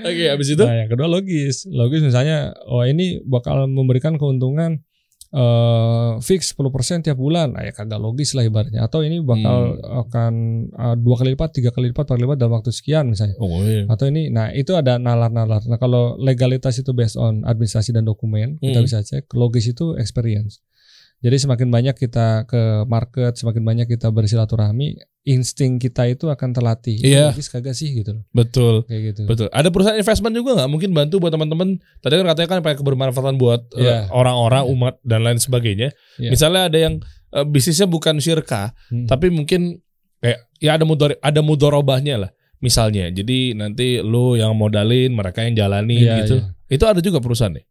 Oke, habis itu. Nah yang kedua logis misalnya, ini bakal memberikan keuntungan fix 10% tiap bulan. Nah ya kagak logis lah ibaratnya. Atau ini bakal akan 2 kali lipat, 3 kali lipat, 4 kali lipat dalam waktu sekian misalnya. Atau ini, nah itu ada nalar-nalar. Nah kalau legalitas itu based on administrasi dan dokumen, kita bisa cek. Logis itu experience. Jadi semakin banyak kita ke market, semakin banyak kita bersilaturahmi, insting kita itu akan terlatih. Iya. Logis kagak sih gitu loh. Betul. Kayak gitu. Betul. Ada perusahaan investment juga nggak? Mungkin bantu buat teman-teman. Tadi kan katanya kan pakai kebermanfaatan buat orang-orang, umat dan lain sebagainya. Misalnya ada yang bisnisnya bukan syirkah, tapi mungkin kayak ya ada mudorobahnya lah. Misalnya, jadi nanti lu yang modalin, mereka yang jalanin gitu. Itu ada juga perusahaan nih.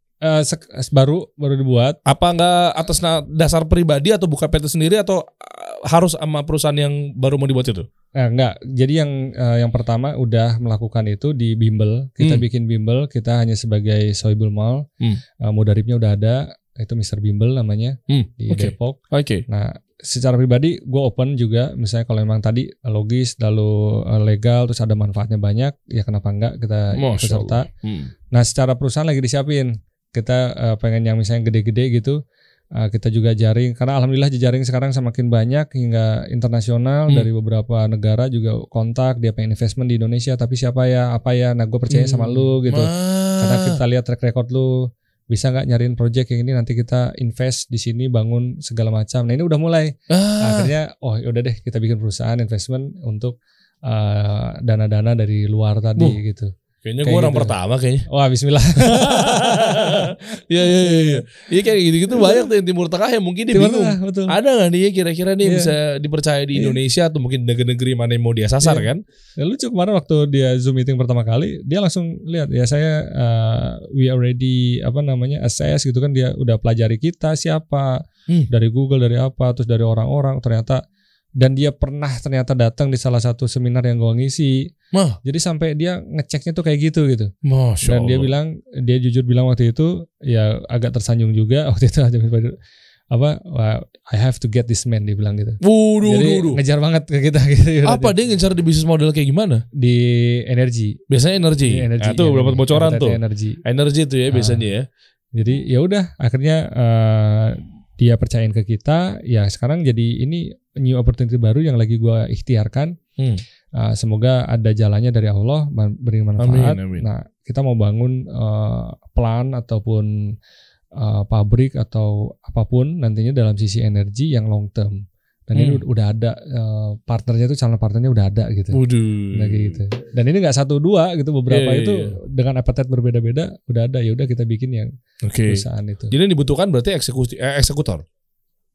Baru dibuat. Apa enggak atas dasar pribadi atau buka PT sendiri atau harus sama perusahaan yang baru mau dibuat itu? Enggak. Jadi yang pertama udah melakukan itu di bimbel. Kita bikin bimbel. Kita hanya sebagai Sohibul Mall. Mudaribnya udah ada. Itu Mr. Bimbel namanya di Depok. Nah, secara pribadi gue open juga. Misalnya kalau memang tadi logis, lalu legal, terus ada manfaatnya banyak, ya kenapa enggak kita ikut serta. Nah, secara perusahaan lagi disiapin. Kita pengen yang misalnya gede-gede gitu, kita juga jaring, karena alhamdulillah jejaring sekarang semakin banyak hingga internasional dari beberapa negara juga kontak, dia pengen investment di Indonesia, tapi siapa ya, apa ya, nah gue percaya sama lu gitu, karena kita lihat track record lu, bisa nggak nyariin project yang ini nanti kita invest di sini bangun segala macam. Nah ini udah mulai, akhirnya yaudah deh kita bikin perusahaan investment untuk dana-dana dari luar tadi gitu. Kayaknya gue orang pertama kayaknya. Wah, bismillah. Iya. Iya kayak gitu-gitu banyak tuh yang Timur Tengah yang mungkin dia bingung. Ada nggak nih kira-kira nih bisa dipercaya di Indonesia atau mungkin negeri-negeri mana yang mau dia sasar kan? Ya, lucu kemarin waktu dia Zoom meeting pertama kali, dia langsung lihat ya saya we already assess gitu kan, dia udah pelajari kita siapa dari Google, dari apa, terus dari orang-orang ternyata. Dan dia pernah ternyata datang di salah satu seminar yang gue ngisi. Jadi sampai dia ngeceknya tuh kayak gitu. Masya Dan Allah. dia jujur bilang waktu itu ya agak tersanjung juga waktu itu I have to get this man, dia bilang gitu. Jadi ngejar banget ke kita gitu. Apa dia ngejar di bisnis model kayak gimana? Di energi. Biasanya energi. Nah, tuh dapat bocoran tuh. Energi tuh ya biasanya ya. Jadi ya udah akhirnya dia percayain ke kita, ya sekarang jadi ini new opportunity baru yang lagi gue ikhtiarkan. Semoga ada jalannya dari Allah, beri manfaat. Amin. Nah, kita mau bangun plan ataupun pabrik atau apapun nantinya dalam sisi energi yang long term. Dan ini udah ada partnernya tuh, calon partnernya udah ada gitu. Nah, gitu. Dan ini nggak 1-2 gitu, beberapa itu dengan appetite berbeda-beda udah ada. Ya udah kita bikin yang perusahaan itu. Jadi yang dibutuhkan berarti eksekutor.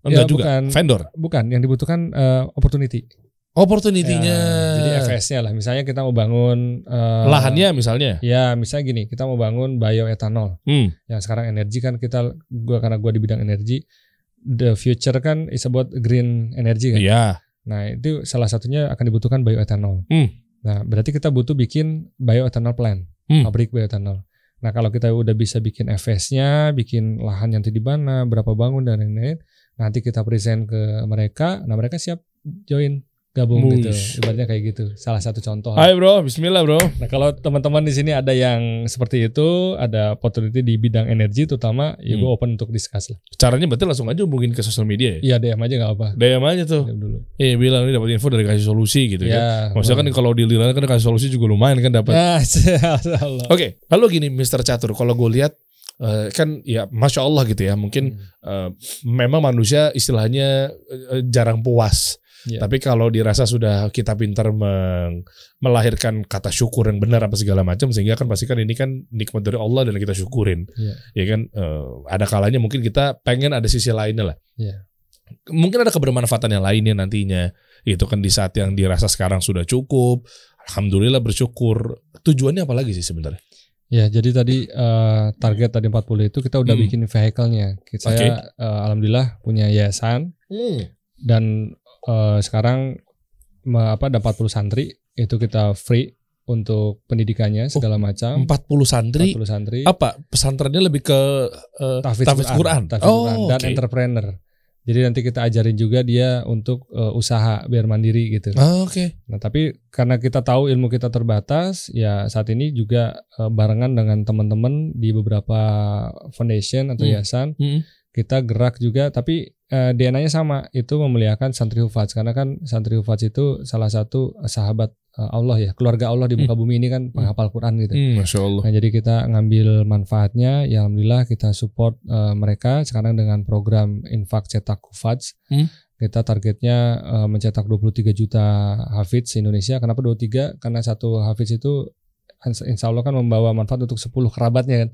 Enggak juga. Bukan, vendor. Bukan, yang dibutuhkan opportunity. Opportunity-nya. Jadi FS-nya lah. Misalnya kita mau bangun lahannya misalnya. Ya, misalnya gini, kita mau bangun bioethanol. Yang sekarang energi kan karena gua di bidang energi, the future kan is about green energy kan. Iya. Nah, itu salah satunya akan dibutuhkan bioethanol. Nah, berarti kita butuh bikin bioethanol plant, pabrik bioethanol. Nah, kalau kita udah bisa bikin FS-nya, bikin lahan yang di mana, berapa bangun dan lain-lain, nanti kita present ke mereka, nah mereka siap join, gabung gitu. Ibaratnya kayak gitu. Salah satu contoh. Hai bro, bismillah bro. Nah, kalau teman-teman di sini ada yang seperti itu, ada opportunity di bidang energi terutama, ya gue open untuk discuss lah. Caranya berarti langsung aja hubungin ke sosial media ya? Iya, DM aja gak apa. DM aja tuh. Bilang ini dapat info dari Kasih Solusi gitu ya. Maksudnya kan kalau di Lila kan Kasih Solusi juga lumayan kan dapat. Oke, lalu gini Mr. Catur, kalau gue lihat kan ya Masya Allah gitu ya, mungkin memang manusia istilahnya jarang puas. Tapi kalau dirasa sudah kita pintar melahirkan kata syukur yang benar apa segala macam, sehingga kan pasti kan ini kan nikmat dari Allah dan kita syukurin. Ya kan ada kalanya mungkin kita pengen ada sisi lainnya lah. Mungkin ada kebermanfaatan yang lainnya nantinya. Itu kan di saat yang dirasa sekarang sudah cukup, alhamdulillah bersyukur. Tujuannya apa lagi sih sebenarnya? Ya, jadi tadi target tadi 40 itu kita udah bikin vehicle-nya. Saya alhamdulillah punya yayasan dan sekarang ada 40 santri itu kita free untuk pendidikannya segala macam. 40 santri. Apa pesantrennya lebih ke tahfidz Quran dan entrepreneur. Jadi nanti kita ajarin juga dia untuk usaha biar mandiri gitu. Nah, tapi karena kita tahu ilmu kita terbatas, ya saat ini juga barengan dengan teman-teman di beberapa foundation atau yayasan, kita gerak juga, tapi DNA-nya sama, itu memuliakan santri hufaz, karena kan santri hufaz itu salah satu sahabat Allah ya, keluarga Allah di muka bumi ini kan penghafal Quran gitu. Masya Allah. Nah, jadi kita ngambil manfaatnya, ya alhamdulillah kita support mereka sekarang dengan program infak cetak hufaz. Kita targetnya mencetak 23 juta hafiz Indonesia. Kenapa 23? Karena satu hafiz itu insya Allah kan membawa manfaat untuk 10 kerabatnya kan.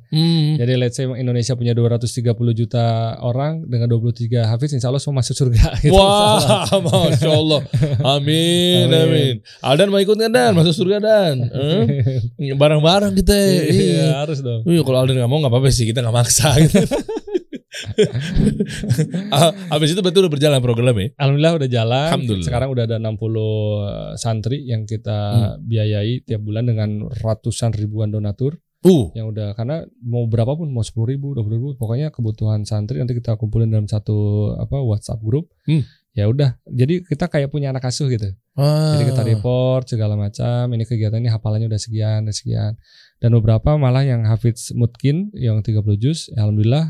Jadi let's say Indonesia punya 230 juta orang, dengan 23 hafiz insya Allah semua masuk surga gitu. Wah, Masya Allah. Amin. Aldan mau ikut kan Dan? Masuk surga Dan. Bareng-bareng kita. Iya, harus dong. Kalau Aldan gak mau gak apa-apa sih, kita gak maksa gitu. Habis itu betul udah berjalan programnya? Alhamdulillah udah jalan. Alhamdulillah. Sekarang udah ada 60 santri yang kita biayai tiap bulan dengan ratusan ribuan donatur. Yang udah, karena mau berapapun, mau 10.000, 20.000, pokoknya kebutuhan santri nanti kita kumpulin dalam satu WhatsApp grup. Ya udah, jadi kita kayak punya anak asuh gitu. Jadi kita report segala macam, ini kegiatan ini hafalannya udah sekian. Dan beberapa malah yang hafiz mutkin yang 30 juz, ya alhamdulillah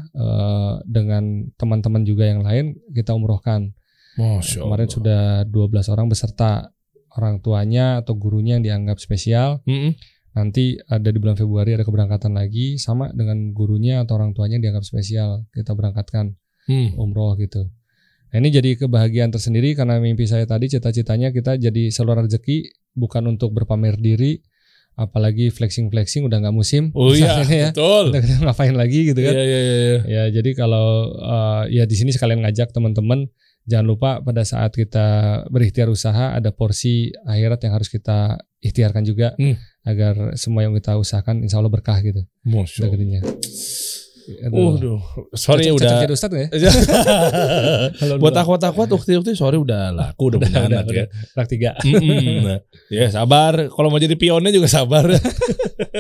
dengan teman-teman juga yang lain kita umrohkan. Masya Allah. Kemarin sudah 12 orang beserta orang tuanya atau gurunya yang dianggap spesial. Nanti ada di bulan Februari ada keberangkatan lagi sama dengan gurunya atau orang tuanya yang dianggap spesial, kita berangkatkan umroh gitu. Nah, ini jadi kebahagiaan tersendiri karena mimpi saya tadi, cita-citanya kita jadi saluran rezeki, bukan untuk berpamer diri, apalagi flexing udah nggak musim. Oh iya, ya. Betul. Kita ngapain lagi gitu kan? Iya. Ya jadi kalau ya di sini sekalian ngajak teman-teman, jangan lupa pada saat kita berikhtiar usaha ada porsi akhirat yang harus kita ikhtiarkan juga, agar semua yang kita usahakan insya Allah berkah gitu. Masya Allah. Sorry cocok, udah. Cocok jadi ustad ya? Buat akhwat-akhwat ukti sorry udah laku udah punya anak ya. Anak 3. Ya sabar. Kalau mau jadi pionnya juga sabar.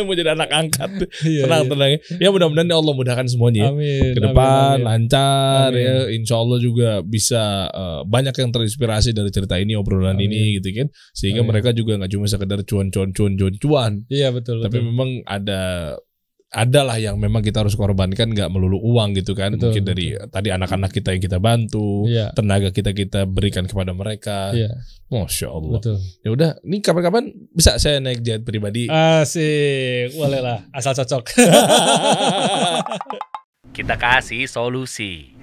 Mau jadi anak angkat. Tenang. Ya mudah-mudahan Allah mudahkan semuanya. Amin. Ke depan lancar. Amin. Ya. Insya Allah juga bisa banyak yang terinspirasi dari cerita ini, obrolan ini gitu kan. Sehingga mereka juga nggak cuma sekedar cuan. Iya betul. Tapi memang adalah yang memang kita harus korbankan, nggak melulu uang gitu kan. Mungkin dari tadi anak-anak kita yang kita bantu, tenaga kita berikan kepada mereka. Masya Allah. Betul. Ya udah, ini kapan-kapan bisa saya naik jet pribadi. Asik, boleh lah, asal cocok. Kita kasih solusi.